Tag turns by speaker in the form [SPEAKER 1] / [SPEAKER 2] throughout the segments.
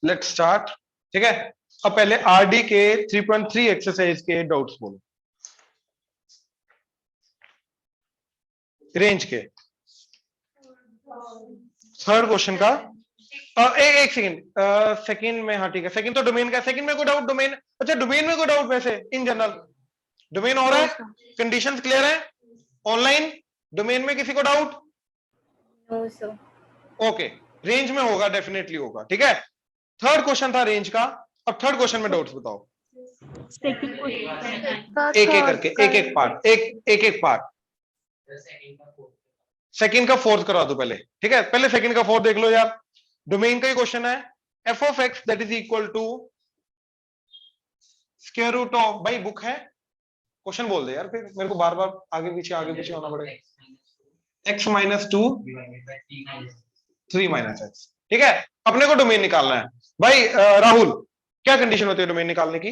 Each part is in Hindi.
[SPEAKER 1] Let's start. ठीक है, अब पहले आरडी के 3.3 एक्सरसाइज के डाउट्स बोलो, रेंज के थर्ड क्वेश्चन का। एक सेकंड, सेकंड में, हाँ ठीक है, सेकंड तो डोमेन का, सेकंड में कोई डाउट डोमेन, अच्छा डोमेन में कोई डाउट वैसे इन जनरल डोमेन हो रहा है, कंडीशंस क्लियर है ऑनलाइन, डोमेन में किसी को doubt?
[SPEAKER 2] No sir.
[SPEAKER 1] Okay, range में होगा, डेफिनेटली होगा। ठीक है, थर्ड क्वेश्चन था रेंज का। अब थर्ड क्वेश्चन में डाउट्स बताओ, एक एक करके, एक एक पार्ट, एक एक पार्ट। सेकंड का फोर्थ करा दो पहले। ठीक है, पहले सेकंड का फोर्थ देख लो यार। डोमेन का ही क्वेश्चन है, F of x that is equal to square root of, भाई बुक है, क्वेश्चन बोल दे यार, फिर मेरे को बार बार आगे पीछे होना पड़ेगा। X minus two 3 minus x. ठीक है, अपने को डोमेन निकालना है भाई। राहुल, क्या कंडीशन होती है डोमेन निकालने की?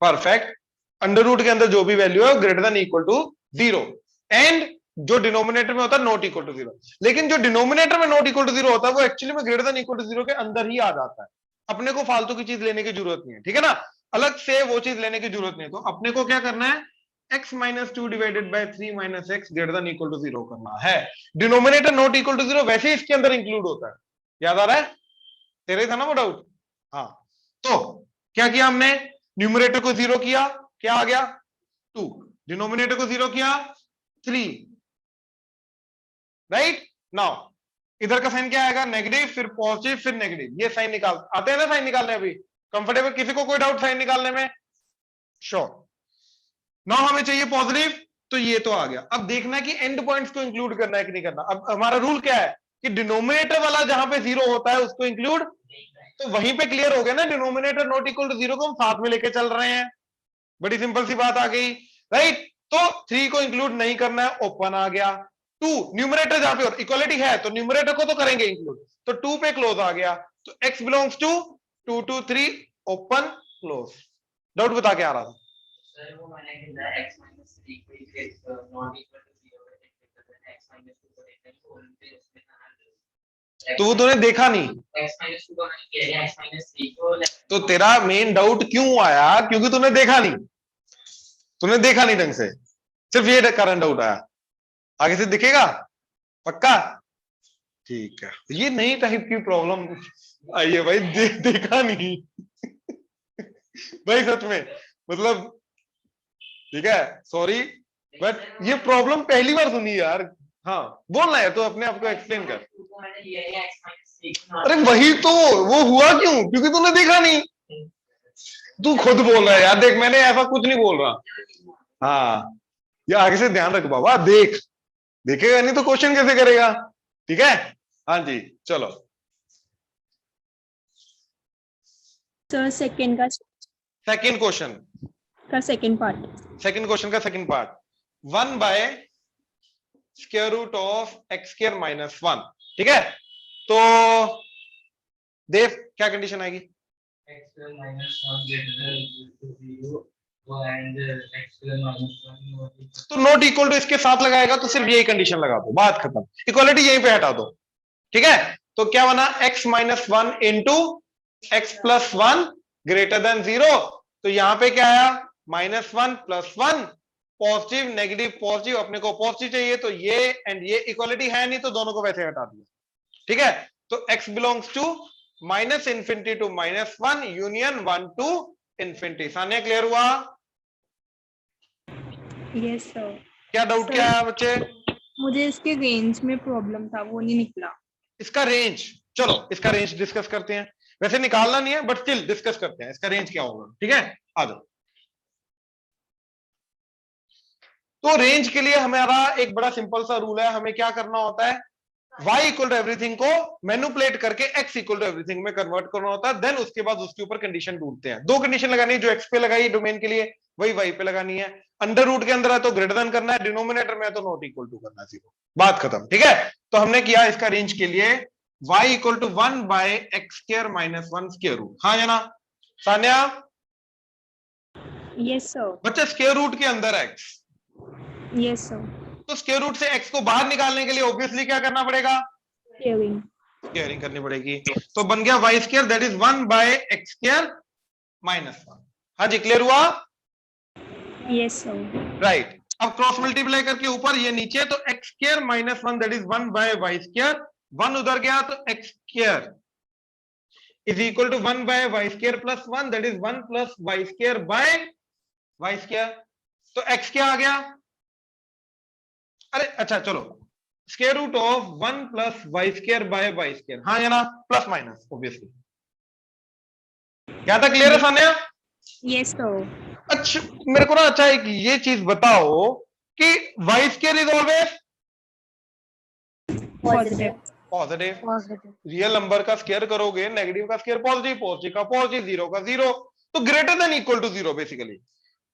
[SPEAKER 1] परफेक्ट, अंडर रूट के अंदर जो भी वैल्यू है greater than equal to 0, and जो डिनोमिनेटर में होता है नॉट इक्वल टू 0। लेकिन जो डिनोमिनेटर में नॉट इक्वल टू 0 होता है वो एक्चुअली में ग्रेटर देन इक्वल टू 0 के अंदर ही आ जाता है। अपने को फालतू की चीज लेने की जरूरत नहीं है, ठीक है ना, अलग से वो चीज लेने की जरूरत नहीं है। तो अपने को क्या करना है, x minus two divided by 3 minus x greater than equal to 0 करना है। डिनोमिनेटर नॉट इक्वल टू 0 वैसे ही इसके अंदर इंक्लूड होता है, याद आ रहा है? तेरे था ना वो डाउट? हाँ, तो क्या किया हमने, न्यूमरेटर को 0 किया, क्या आ गया 2, डिनोमिनेटर को 0 किया 3, राइट। नाउ इधर का साइन क्या आएगा, नेगेटिव, फिर पॉजिटिव, फिर नेगेटिव। ये साइन निकाल आते हैं ना, साइन निकालने अभी कंफर्टेबल, किसी को कोई डाउट साइन निकालने में? श्योर। नाउ हमें चाहिए पॉजिटिव, तो ये तो आ गया। अब देखना है कि एंड पॉइंट्स को इंक्लूड करना है कि नहीं करना। अब हमारा रूल क्या है कि डिनोमिनेटर वाला जहां पे 0 होता है उसको इंक्लूड, तो वहीं पे क्लियर हो गया ना, डिनोमिनेटर नॉट इक्वल टू 0 को हम साथ में लेके चल रहे हैं। बड़ी सिंपल सी बात आ गई, राइट। तो 3 को इंक्लूड नहीं करना है, ओपन आ गया। 2 न्यूमरेटर जहां पे इक्वालिटी है तो न्यूमरेटर को तो करेंगे इंक्लूड, तो 2 पे क्लोज आ गया, तो x belongs to 2 2 3 open close. Doubt बता के आ रहा था
[SPEAKER 3] सर, वो मैंने किया x माइनस 3 को नॉट इक्वल टू 0 है, x माइनस 2 को देखना है, तो उनपे उसमें
[SPEAKER 1] तो वो तूने देखा नहीं,
[SPEAKER 3] x माइनस 2 को मैंने किया, x माइनस 3 को,
[SPEAKER 1] तो तेरा मेन डाउट क्यों आया, क्योंकि तूने देखा नहीं, तूने देखा नहीं ढंग से, सिर्फ ये करंट डाउट आया। आगे से दिखेगा पक्का? ठीक है, ये नई टाइप की प्रॉब्लम आई है भाई, देखा नहीं भाई सच में, मतलब ठीक है, सॉरी, बट ये प्रॉब्लम पहली बार सुनी यार। हाँ बोलना है तो अपने आप को एक्सप्लेन कर। अरे वही तो, वो हुआ क्यों, क्योंकि तूने देखा नहीं। तू खुद बोल रहा है यार, देख मैंने ऐसा कुछ नहीं बोल रहा। हाँ, ये आगे से ध्यान रख बाबा, देख, देखेगा नहीं तो क्वेश्चन कैसे करेगा, ठीक है। हाँ जी चलो,
[SPEAKER 2] सर सेकंड का
[SPEAKER 1] सेकंड क्वेश्चन
[SPEAKER 2] का सेकंड पार्ट,
[SPEAKER 1] सेकंड क्वेश्चन का second part, 1 by square root of x square minus 1। ठीक है, तो देव क्या कंडीशन आएगी?
[SPEAKER 3] x square minus 1 greater than equal to 0 and x square minus 1
[SPEAKER 1] तो नॉट इक्वल टू इसके साथ लगाएगा तो सिर्फ यही कंडीशन लगा दो, बात खत्म, इक्वालिटी यहीं पे हटा दो। ठीक है, तो क्या बना, x minus 1 into x plus 1 greater than 0, तो यहां पे क्या आया, -1 + 1, पॉजिटिव नेगेटिव पॉजिटिव, अपने को पॉजिटिव चाहिए तो ये एंड ये इक्वालिटी है नहीं, तो दोनों को वैसे हटा दिया। ठीक है, तो x belongs to -∞ to -1 union 1 to infinity. Sania clear हुआ?
[SPEAKER 2] Yes sir.
[SPEAKER 1] क्या डाउट क्या है बच्चे?
[SPEAKER 2] मुझे इसके रेंज में प्रॉब्लम था, वो नहीं निकला।
[SPEAKER 1] इसका रेंज, चलो इसका रेंज डिस्कस करते हैं, वैसे निकालना नहीं है बट स्टिल डिस्कस करते हैं इसका रेंज क्या होगा। ठीक है, आ जाओ। तो रेंज के लिए हमारा एक बड़ा सिंपल सा रूल है, हमें क्या करना होता है, y इक्वल टू एवरीथिंग को मैनिपुलेट करके x इक्वल टू एवरीथिंग में कन्वर्ट करना होता है, देन उसके बाद उसके ऊपर कंडीशन ढूंढते हैं। दो कंडीशन लगानी है, जो x पे लगाई डोमेन के लिए वही y पे लगानी है। अंडर रूट के अंदर है तो ग्रेटर देन करना है, डिनोमिनेटर में है तो नॉट इक्वल टू करना है 0, बात खत्म। ठीक है, तो हमने किया इसका रेंज के लिए y equal to 1 by x square minus 1 square root. हाँ या ना सान्या?
[SPEAKER 2] Yes sir.
[SPEAKER 1] बच्चा स्क्वायर रूट के अंदर x,
[SPEAKER 2] यस सर।
[SPEAKER 1] तो स्क्वायर रूट से x को बाहर निकालने के लिए ऑब्वियसली क्या करना पड़ेगा,
[SPEAKER 2] स्क्वेयरिंग।
[SPEAKER 1] स्क्वायरिंग करनी पड़ेगी, तो बन गया y square that is 1 by x square minus 1। हाँ जी, क्लियर हुआ?
[SPEAKER 2] Yes sir.
[SPEAKER 1] राइट। अब क्रॉस मल्टीप्लाई करके ऊपर ये नीचे, तो x square minus 1 that is 1 by y square, 1 उधर गया तो x square is equal to 1 by y square plus 1 that is 1 plus y square by y square. तो एक्स क्या आ गया? अरे अच्छा चलो, square root of 1 plus y square by y square, हाँ या ना, प्लस माइनस ऑब्वियसली। क्या था? क्लियर है सान्या?
[SPEAKER 2] Yes sir.
[SPEAKER 1] अच्छा मेरे को ना अच्छा एक ये चीज बताओ कि y square is always
[SPEAKER 2] positive.
[SPEAKER 1] Positive.
[SPEAKER 2] Positive.
[SPEAKER 1] Real number का स्क्वायर करोगे, नेगेटिव का स्क्वायर पॉजिटिव, पॉजिटिव का पॉजिटिव, जीरो का जीरो, तो greater than equal to zero basically.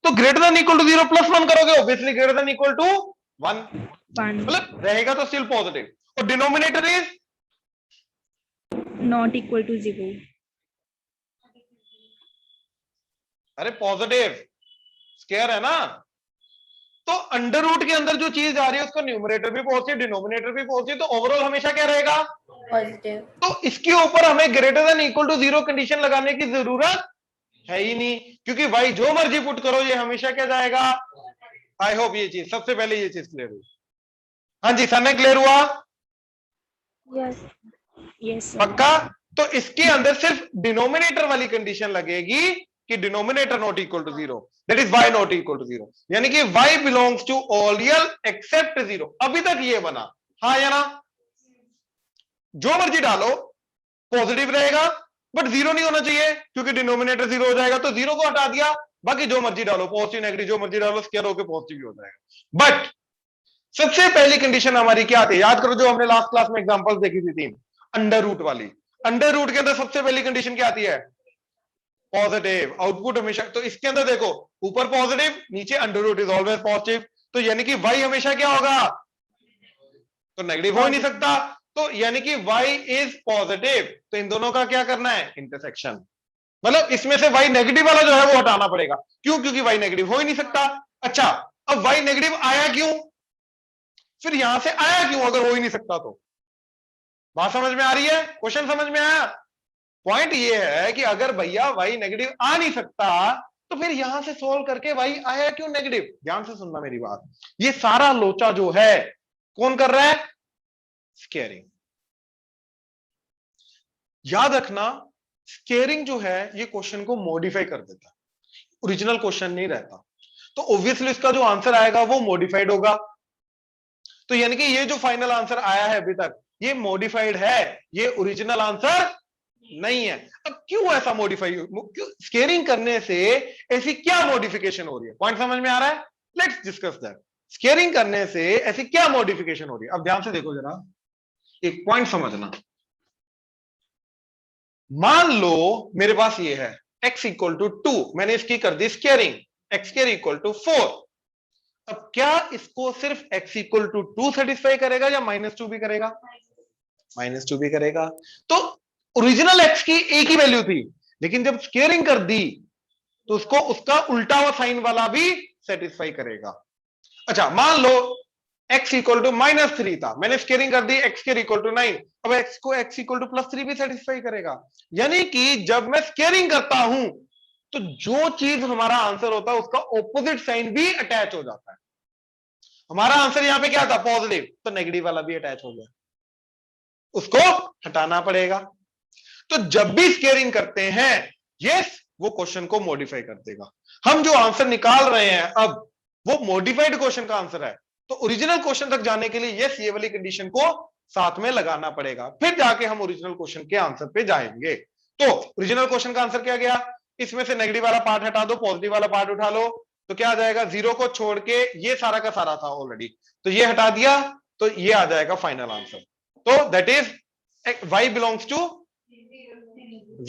[SPEAKER 1] तो greater than equal to zero plus 1 करोगे, obviously greater than equal to 1,
[SPEAKER 2] 1
[SPEAKER 1] मतलब रहेगा तो स्टिल पॉजिटिव। और denominator is
[SPEAKER 2] not equal to 0।
[SPEAKER 1] अरे पॉजिटिव स्क्वायर है ना, तो अंडर रूट के अंदर जो चीज आ रही है उसका न्यूमरेटर भी पॉजिटिव, डिनोमिनेटर भी पॉजिटिव, तो ओवरऑल हमेशा क्या रहेगा?
[SPEAKER 2] पॉजिटिव।
[SPEAKER 1] तो इसके ऊपर हमें greater than equal to zero condition लगाने की जरूरत है ही नहीं, क्योंकि भाई जो मर्जी पुट करो ये हमेशा क्या जाएगा? आई होप ये चीज सबसे पहले ये चीज क्लियर हुई। हाँ जी सर, क्लियर हुआ?
[SPEAKER 2] यस। Yes sir.
[SPEAKER 1] पक्का? तो इसके अंदर सिर्फ डिनोमिनेटर वाली कंडीशन लगेगी कि denominator not equal to zero, that is y not equal to zero, यानी कि y belongs to all real except zero. अभी तक ये बना, हाँ या ना? जो मर्जी डालो पॉजिटिव रहेगा, बट जीरो नहीं होना चाहिए क्योंकि डिनोमिनेटर जीरो हो जाएगा, तो जीरो को हटा दिया, बाकी जो मर्जी डालो, पॉजिटिव नेगेटिव जो मर्जी डालो, स्क्वायर होकर पॉजिटिव भी हो जाएगा। बट सबसे पहली कंडीशन हमारी क्या आती है? याद करो जो हमने लास्ट क्लास में एग्जांपल्स देखी थी तीन, अंडर रूट वाली। अंडर रूट के अंदर सबसे पहली कंडीशन क्या आती है? पॉजिटिव आउटपुट हमेशा। तो इसके अंदर देखो, ऊपर पॉजिटिव, नीचे under root is always positive, तो यानी कि y हमेशा क्या होगा? तो नेगेटिव हो ही नहीं सकता, तो यानी कि y इज पॉजिटिव। तो इन दोनों का क्या करना है? इंटरसेक्शन, मतलब इसमें से y नेगेटिव वाला जो है वो हटाना पड़ेगा। क्यों? क्योंकि y नेगेटिव हो ही नहीं सकता। अच्छा, अब y नेगेटिव आया क्यों? फिर यहां से आया क्यों अगर हो ही नहीं सकता तो? बात समझ में आ रही है? क्वेश्चन समझ में आया? पॉइंट ये है कि अगर भैया y नेगेटिव आ नहीं सकता तो फिर यहां से सोल्व करके y आया क्यों नेगेटिव? ध्यान से सुनना मेरी बात, ये सारा लोचा जो है कौन कर रहा है? स्केयरिंग। याद रखना, स्केयरिंग जो है ये क्वेश्चन को मॉडिफाई कर देता है, ओरिजिनल क्वेश्चन नहीं रहता। तो ऑब्वियसली इसका जो आंसर आएगा वो मॉडिफाइड होगा। तो यानी कि ये जो फाइनल आंसर आया है अभी तक ये मॉडिफाइड है, ये ओरिजिनल आंसर नहीं है। अब क्यों ऐसा मॉडिफाई, क्यों स्केयरिंग करने से ऐसी क्या मॉडिफिकेशन हो रही है? पॉइंट समझ में आ रहा है? Let's discuss that. स्केयरिंग करने से ऐसी क्या मॉडिफिकेशन हो रही है? अब ध्यान से देखो जरा, एक पॉइंट समझना। मान लो मेरे पास ये है x इक्वल टू 2, मैंने इसकी कर दी squaring, x square equal to 4। अब क्या इसको सिर्फ x इक्वल टू 2 सेटिस्फाई करेगा या -2 भी करेगा? -2 भी करेगा। तो ओरिजिनल x की एक ही वैल्यू थी, लेकिन जब स्केयरिंग कर दी तो उसको उसका उल्टा हुआ साइन वाला भी सेटिस्फाई करेगा। अच्छा मान लो x इक्वल टू -3 था, मैंने स्केयरिंग कर दी x स्केयर इक्वल टू 9, अब x को x इक्वल टू +3 भी सेटिस्फाई करेगा। यानी कि जब मैं स्केयरिंग करता हूं तो जो चीज हमारा आंसर होता है उसका ऑपोजिट साइन भी अटैच हो जाता है। हमारा आंसर यहां पे क्या था? पॉजिटिव, तो नेगेटिव वाला भी अटैच हो गया, उसको हटाना पड़ेगा। तो जब भी स्केयरिंग करते हैं यस वो क्वेश्चन को मॉडिफाई कर देगा। हम जो आंसर निकाल रहे हैं अब वो मॉडिफाइड क्वेश्चन का आंसर है, तो ओरिजिनल क्वेश्चन तक जाने के लिए यस ये वाली कंडीशन को साथ में लगाना पड़ेगा, फिर जाके हम ओरिजिनल क्वेश्चन के आंसर पे जाएंगे। तो ओरिजिनल क्वेश्चन का आंसर क्या गया? इसमें से नेगेटिव वाला पार्ट हटा दो, पॉजिटिव वाला पार्ट उठा लो, तो क्या आ जाएगा? जीरो को छोड़ के ये सारा का सारा था ऑलरेडी, तो ये हटा दिया, तो ये आ जाएगा फाइनल आंसर। तो that is y belongs to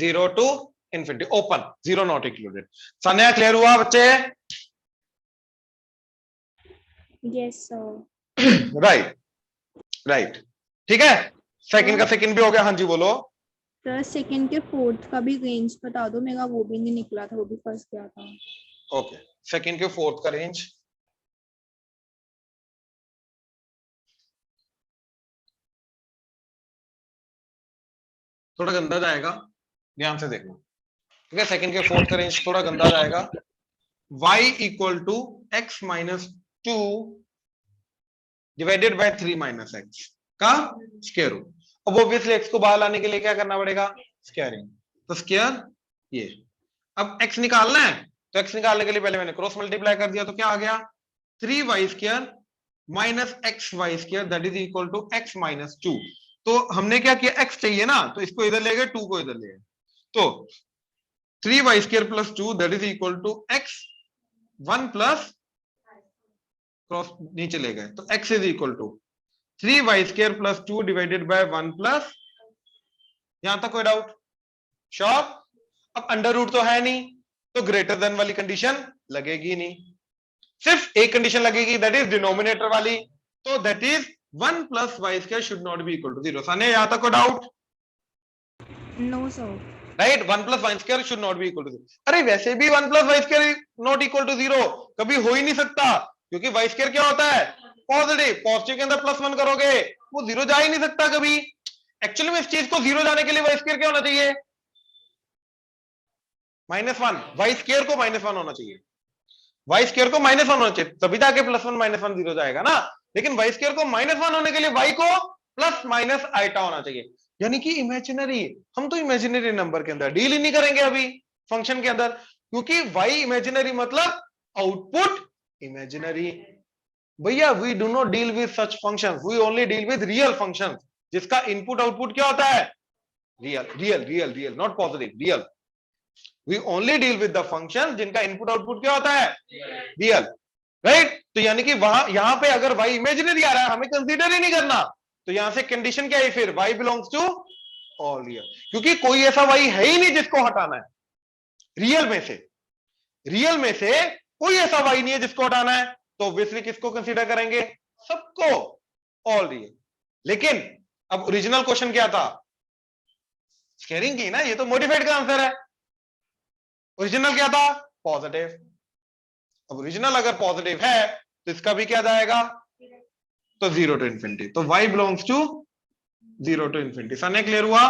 [SPEAKER 1] 0 to infinity, open, zero not included. Sanya clear हुआ बच्चे?
[SPEAKER 2] Yes sir.
[SPEAKER 1] राइट राइट, ठीक है। सेकंड का सेकंड भी हो गया। हाँ जी बोलो।
[SPEAKER 2] सर सेकंड के फोर्थ का भी रेंज बता दो, मेरा वो भी नहीं निकला था, वो भी फंस गया था।
[SPEAKER 1] ओके, सेकंड के फोर्थ का रेंज थोड़ा गंदा जाएगा, ध्यान से देखना, ठीक है। सेकंड के फोर्थ का रेंज थोड़ा गंदा जाएगा। y equal to x minus 2 divided by 3 minus x का स्क्वायर रूट। अब ऑब्वियसली x को बाहर लाने के लिए क्या करना पड़ेगा, स्क्वायरिंग, तो स्क्वायर ये। अब x निकालना है, तो x निकालने के लिए पहले मैंने क्रॉस मल्टीप्लाई कर दिया, तो क्या आ गया 3y square minus x y square that is equal to x minus 2। तो हमने क्या किया, x चाहिए ना, तो इसको इधर ले गए, 2 को इधर ले गए, तो 3y square plus 2 that is equal to x 1 plus cross नीचे ले गए, तो x is equal to 3y square plus 2 divided by 1 plus, यहां तक कोई डाउट? श्योर? अब अंडर रूट तो है नहीं, तो ग्रेटर देन वाली कंडीशन लगेगी नहीं, सिर्फ एक कंडीशन लगेगी, दैट इज डिनोमिनेटर वाली, तो that is 1 plus y square should not be equal to 0। साने यहां तक कोई doubt?
[SPEAKER 2] No sir.
[SPEAKER 1] Right, 1 plus y square should not be equal to 0। अरे वैसे भी 1 plus y square not equal to 0 कभी हो ही नहीं सकता, क्योंकि वाई स्क्वायर क्या होता है, पॉजिटिव, पॉजिटिव के अंदर प्लस 1 करोगे वो 0 जा ही नहीं सकता कभी। एक्चुअली में इस चीज को 0 जाने के लिए वाई स्क्वायर क्या होना चाहिए, -1, वाई स्क्वायर को -1 होना चाहिए, वाई स्क्वायर को -1 होना चाहिए, तभी जाके +1 -1 0 जाएगा ना। लेकिन वाई स्क्वायर को -1 होने के लिए वाई को प्लस माइनस आइटा होना चाहिए, यानी कि इमेजिनरी। हम तो इमेजिनरी नंबर के अंदर डील ही नहीं करेंगे अभी फंक्शन के अंदर, क्योंकि वाई इमेजिनरी मतलब आउटपुट इमेजिनरी। भैया we do not deal with such functions, we only deal with real functions जिसका इनपुट आउटपुट क्या होता है, real real real real, not positive, real. We only deal with the function जिनका इनपुट आउटपुट क्या होता है, रियल, राइट। तो यानी कि वहां यहां पे अगर y इमेजिनरी आ रहा है हमें कंसीडर ही नहीं करना, तो यहां से कंडीशन क्या है फिर, y belongs to all real, क्योंकि कोई ऐसा y है ही नहीं जिसको हटाना है रियल में से, रियल में से कोई ऐसा y नहीं है जिसको हटाना है, तो ऑब्वियसली किसको कंसीडर करेंगे, सबको, ऑल रियल। लेकिन अब ओरिजिनल क्वेश्चन क्या था, स्क्वायरिंग की ना, ये तो मॉडिफाइड का आंसर है, ओरिजिनल क्या था, पॉजिटिव। अब ओरिजिनल अगर पॉजिटिव है तो इसका भी क्या जाएगा, तो 0 टू इंफिनिटी, तो y belongs to 0 to infinity. सामने क्लियर हुआ?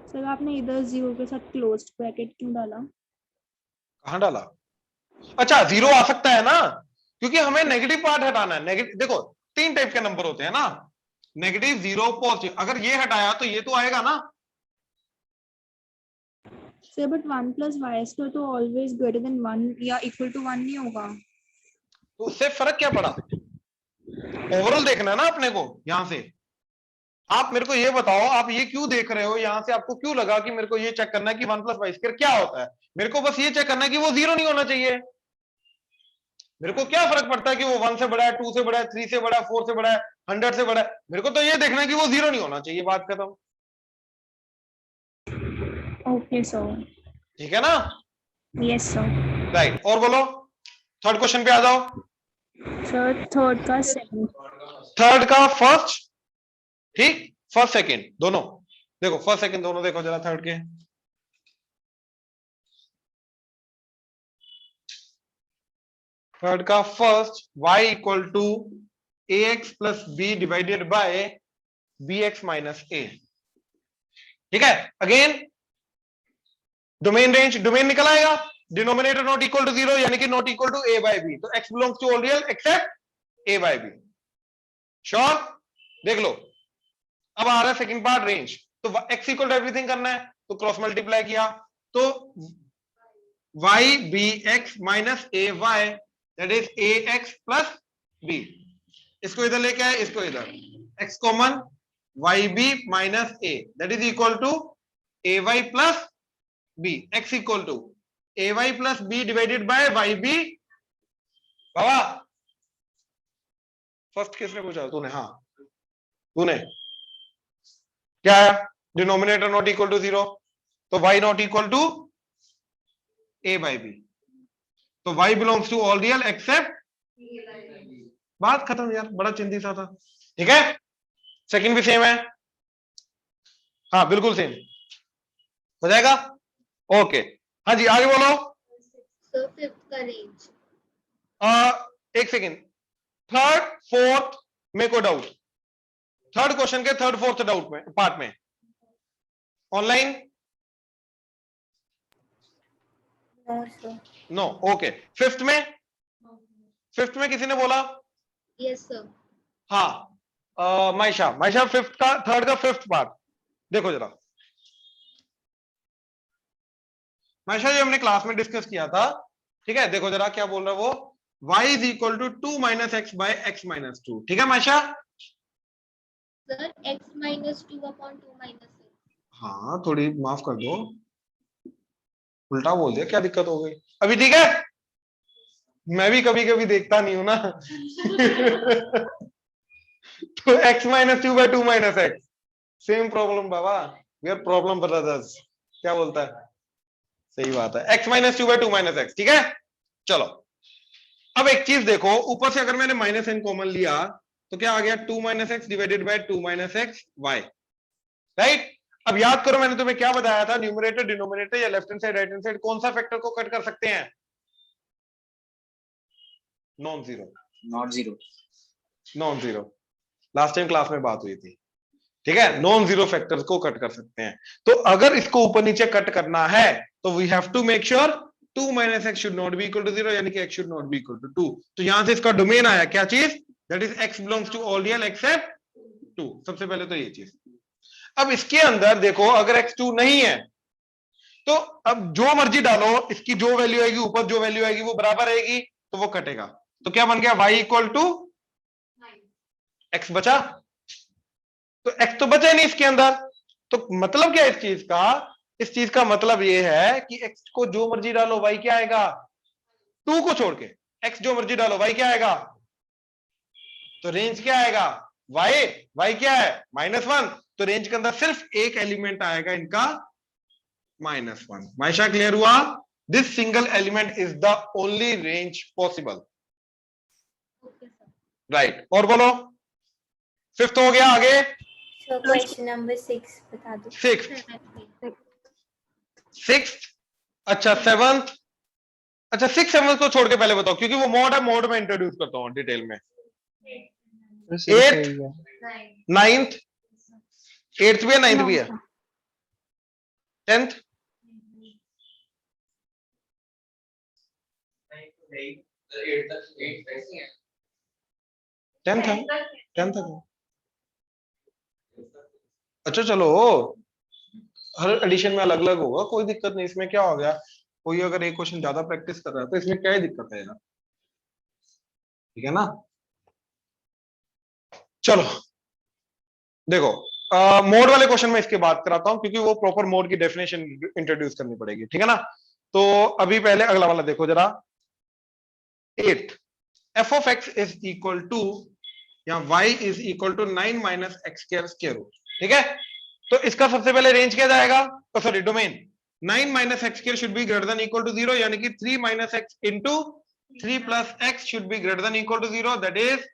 [SPEAKER 2] सर आपने इधर 0 के साथ क्लोज्ड ब्रैकेट क्यों डाला?
[SPEAKER 1] कहां डाला? अच्छा 0 आ सकता है ना, क्योंकि हमें नेगेटिव पार्ट हटाना है। नेगेटिव देखो 3 टाइप के नंबर होते हैं ना, नेगेटिव, 0, पॉजिटिव। अगर ये हटाया तो ये तो आएगा ना।
[SPEAKER 2] Sir but 1 plus y square तो ऑलवेज ग्रेटर देन 1 या इक्वल टू 1 नहीं होगा।
[SPEAKER 1] तो उससे फर्क क्या पड़ा, ओवरऑल देखना है ना अपने को। यहां से आप मेरे को ये बताओ, आप ये क्यों देख रहे हो, यहां से आपको क्यों लगा कि मेरे को ये चेक करना है कि 1 प्लस वाई स्क्वायर क्या होता है। मेरे को बस ये चेक करना है कि वो 0 नहीं होना चाहिए। मेरे को क्या फर्क पड़ता है कि वो 1 से बड़ा है, 2 से बड़ा है, 3 से बड़ा है, 4 से बड़ा है, 100 से बड़ा है। मेरे को तो ये देखना है कि वो 0 नहीं होना चाहिए, बात खत्म।
[SPEAKER 2] Okay sir.
[SPEAKER 1] ठीक है ना,
[SPEAKER 2] यस सर।
[SPEAKER 1] राइट। और बोलो, थर्ड क्वेश्चन पे आ जाओ।
[SPEAKER 2] सर थर्ड का सेकंड।
[SPEAKER 1] थर्ड का फर्स्ट, ठीक, फर्स्ट सेकंड दोनों देखो, फर्स्ट सेकंड दोनों देखो जरा थर्ड के। थर्ड का first, y equal to ax plus B divided by bx minus a, ठीक है। अगेन डोमेन रेंज, डोमेन निकल आएगा, डिनोमिनेटर नॉट इक्वल टू 0 यानी कि not equal to a by b, तो x belongs to all real except a by b। Sure? देख लो, अब आ रहा है सेकंड पार्ट, रेंज। तो x इक्वल टू एवरीथिंग करना है, तो क्रॉस मल्टीप्लाई किया, तो y bx minus a y that is ax plus b। इसको इधर लेके आए, इसको इधर, x common, yb minus a that is equal to ay plus b, x equal to ay plus b divided by yb। बाबा फर्स्ट किसने पूछा, तूने? हाँ तूने, क्या है, डिनोमिनेटर नॉट इक्वल टू 0, तो y not equal to a by b, तो y belongs to all real except, बात खत्म यार, बड़ा चिंती सा था, ठीक है। सेकंड भी सेम है, हाँ बिल्कुल सेम हो जाएगा, ओके। हाँ जी आगे बोलो।
[SPEAKER 4] सर फिफ्थ का रेंज।
[SPEAKER 1] एक सेकंड, थर्ड फोर्थ में को डाउट, थर्ड क्वेश्चन के थर्ड फोर्थ डाउट में पार्ट में online
[SPEAKER 5] No, sir.
[SPEAKER 1] No okay. Fifth में किसी ने बोला
[SPEAKER 4] Yes, sir.
[SPEAKER 1] हाँ माइशा फिफ्थ का थर्ड का फिफ्थ पार्ट देखो जरा। माइशा जी हमने क्लास में डिस्कस किया था, ठीक है, देखो जरा क्या बोल रहा है वो, y is equal to 2 minus x by x minus 2, ठीक है Maisha?
[SPEAKER 4] Sir, x minus 2 upon 2 minus x.
[SPEAKER 1] हाँ थोड़ी माफ कर दो, उल्टा बोल दिया, क्या दिक्कत हो गई अभी? ठीक है, मैं भी कभी कभी देखता नहीं हूं ना तो x minus 2 by 2 minus x, same problem बाबा, वी आर प्रॉब्लम ब्रदर्स। क्या बोलता है? सही बात है, x minus 2 by 2 minus x, ठीक है। चलो अब एक चीज देखो, ऊपर से अगर मैंने माइनस एन कॉमन लिया तो क्या आ गया? 2 minus x divided by 2 minus x y, right. अब याद करो मैंने तुम्हें क्या बताया था, न्यूमरेटर डिनोमिनेटर या left hand side right hand side कौन सा फैक्टर को कट कर सकते हैं? Non zero. Non zero, last time class में बात हुई थी, ठीक है, नॉन जीरो फैक्टर्स को कट कर सकते हैं। तो अगर इसको ऊपर नीचे कट करना है तो we have to make sure 2 minus x should not be equal to 0, यानी कि x should not be equal to 2। तो यहां से इसका डोमेन आया, क्या चीज? That is x belongs to all real except 2। सबसे पहले तो ये चीज। अब इसके अंदर देखो, अगर x 2 नहीं है तो अब जो मर्जी डालो, इसकी जो वैल्यू आएगी ऊपर, जो वैल्यू आएगी वो बराबर आएगी, तो वो कटेगा। तो क्या बन गया? y इक्वल टू x बचा, तो x तो बचा नहीं इसके अंदर। तो मतलब क्या इस चीज का? इस चीज का मतलब ये है कि x को जो मर्जी डालो y क्या आएगा? 2 को छोड़ के x जो मर्जी डालो y क्या आएगा? तो रेंज क्या आएगा? y क्या है? -1। तो रेंज के अंदर सिर्फ एक एलिमेंट आएगा इनका, -1। माइशा क्लियर हुआ? This single element is the only range possible,
[SPEAKER 4] Okay, sir.
[SPEAKER 1] Right. और बोलो, फिफ्थ हो गया, आगे
[SPEAKER 5] So question number 6 बता दो.
[SPEAKER 1] सिक्स्थ, अच्छा सेवंथ, अच्छा 6 7 को छोड़ के पहले बताओ, क्योंकि वो मोड है, मोड में इंट्रोड्यूस करता हूं डिटेल में। 8th, 9th, 8th भी है, 9th भी है, 10th, 10th है, 10th है। अच्छा चलो, हर एडिशन में अलग अलग होगा, कोई दिक्कत नहीं, इसमें क्या हो गया? कोई अगर एक क्वेश्चन ज्यादा प्रैक्टिस कर रहा है तो इसमें क्या ही दिक्कत है यार, ठीक है ना। चलो देखो, मोड वाले क्वेश्चन में इसके बात कराता हूं, क्योंकि वो प्रॉपर मोड की डेफिनेशन इंट्रोड्यूस करनी पड़ेगी, ठीक है ना। तो अभी पहले अगला वाला देखो जरा। 8th, f of x is equal to, या y is equal to 9 minus x square root, ठीक है। तो इसका सबसे पहले रेंज क्या जाएगा? Sorry, domain 9 minus x square should be greater than equal to 0, यानी कि 3 minus x into 3 plus x should be greater than equal to 0, that is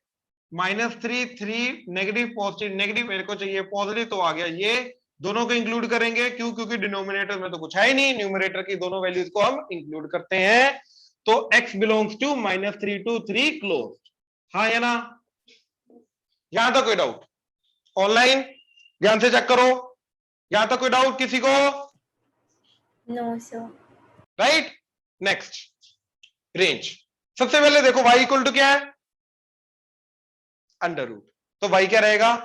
[SPEAKER 1] -3 3 negative positive negative, मेरे को चाहिए पॉजिटिव, तो आ गया ये। दोनों को इंक्लूड करेंगे, क्यों? क्योंकि डिनोमिनेटर में तो कुछ है ही नहीं, न्यूमरेटर की दोनों वैल्यूज को हम इंक्लूड करते हैं। तो x belongs to -3 to 3 close, हाँ या ना? यहां तक कोई डाउट? ऑनलाइन ध्यान से चेक करो, यहां तक कोई डाउट किसी को?
[SPEAKER 5] No, sir.
[SPEAKER 1] Right. Next, range. सबसे पहले देखो y इक्वल टू क्या है? अंडर रूट, तो y क्या रहेगा?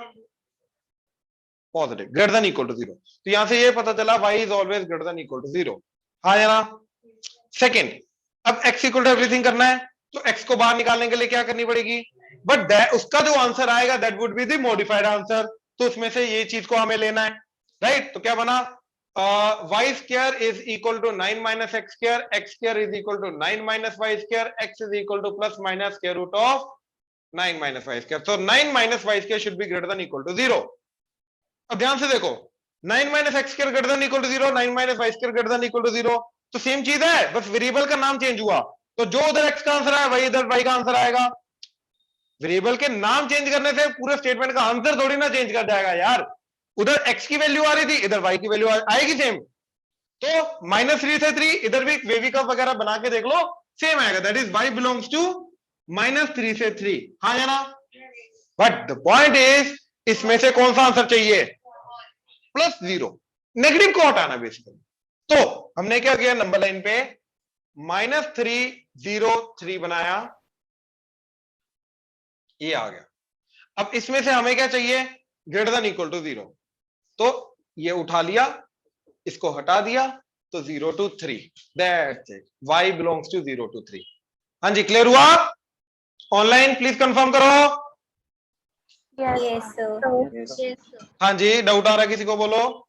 [SPEAKER 1] Positive, greater than equal to 0। तो यहां से ये पता चला y is always greater than equal to 0, हाँ या ना? सेकेंड, अब x इक्वल टू एवरीथिंग करना है, तो x को बाहर निकालने के लिए क्या करनी पड़ेगी? बट उसका जो आंसर आएगा that would be the modified answer, तो उसमें से ये चीज को हमें लेना है, राइट। तो क्या बना? y square is equal to 9 minus x square, x square is equal to 9 minus y square, x is equal to plus minus square root of 9 minus y square. तो 9 minus y square should be greater than equal to 0। अब ध्यान से देखो, 9 minus x square greater than equal to 0, 9 minus y square greater than equal to 0, तो सेम चीज है, बस वेरिएबल का नाम चेंज हुआ। तो जो उधर x का आंसर आया वही इधर y का आंसर आएगा। वेरिएबल के नाम चेंज करने से पूरे स्टेटमेंट का आंसर थोड़ी ना चेंज कर जाएगा यार। उधर x की वैल्यू आ रही थी, इधर y की वैल्यू आएगी सेम। तो -3 से 3, इधर भी वेवी कप वगैरह बना के देख लो, सेम आएगा, that is y belongs to -3 से 3, हाँ या ना? बट द पॉइंट इज इसमें से कौन सा आंसर चाहिए? +0, नेगेटिव को हटाना बेसिकली। तो हमने क्या किया, नंबर लाइन पे -303 बनाया, ये आ गया। अब इसमें से हमें क्या चाहिए? >= 0। तो ये उठा लिया, इसको हटा दिया, तो 0 to 3, that's it, y belongs to 0 to 3। हाँ जी, क्लियर हुआ? ऑनलाइन प्लीज कंफर्म करो।
[SPEAKER 5] Yes, sir.
[SPEAKER 4] Yes, sir.
[SPEAKER 1] हाँ जी, डाउट आ रहा है किसी को? बोलो।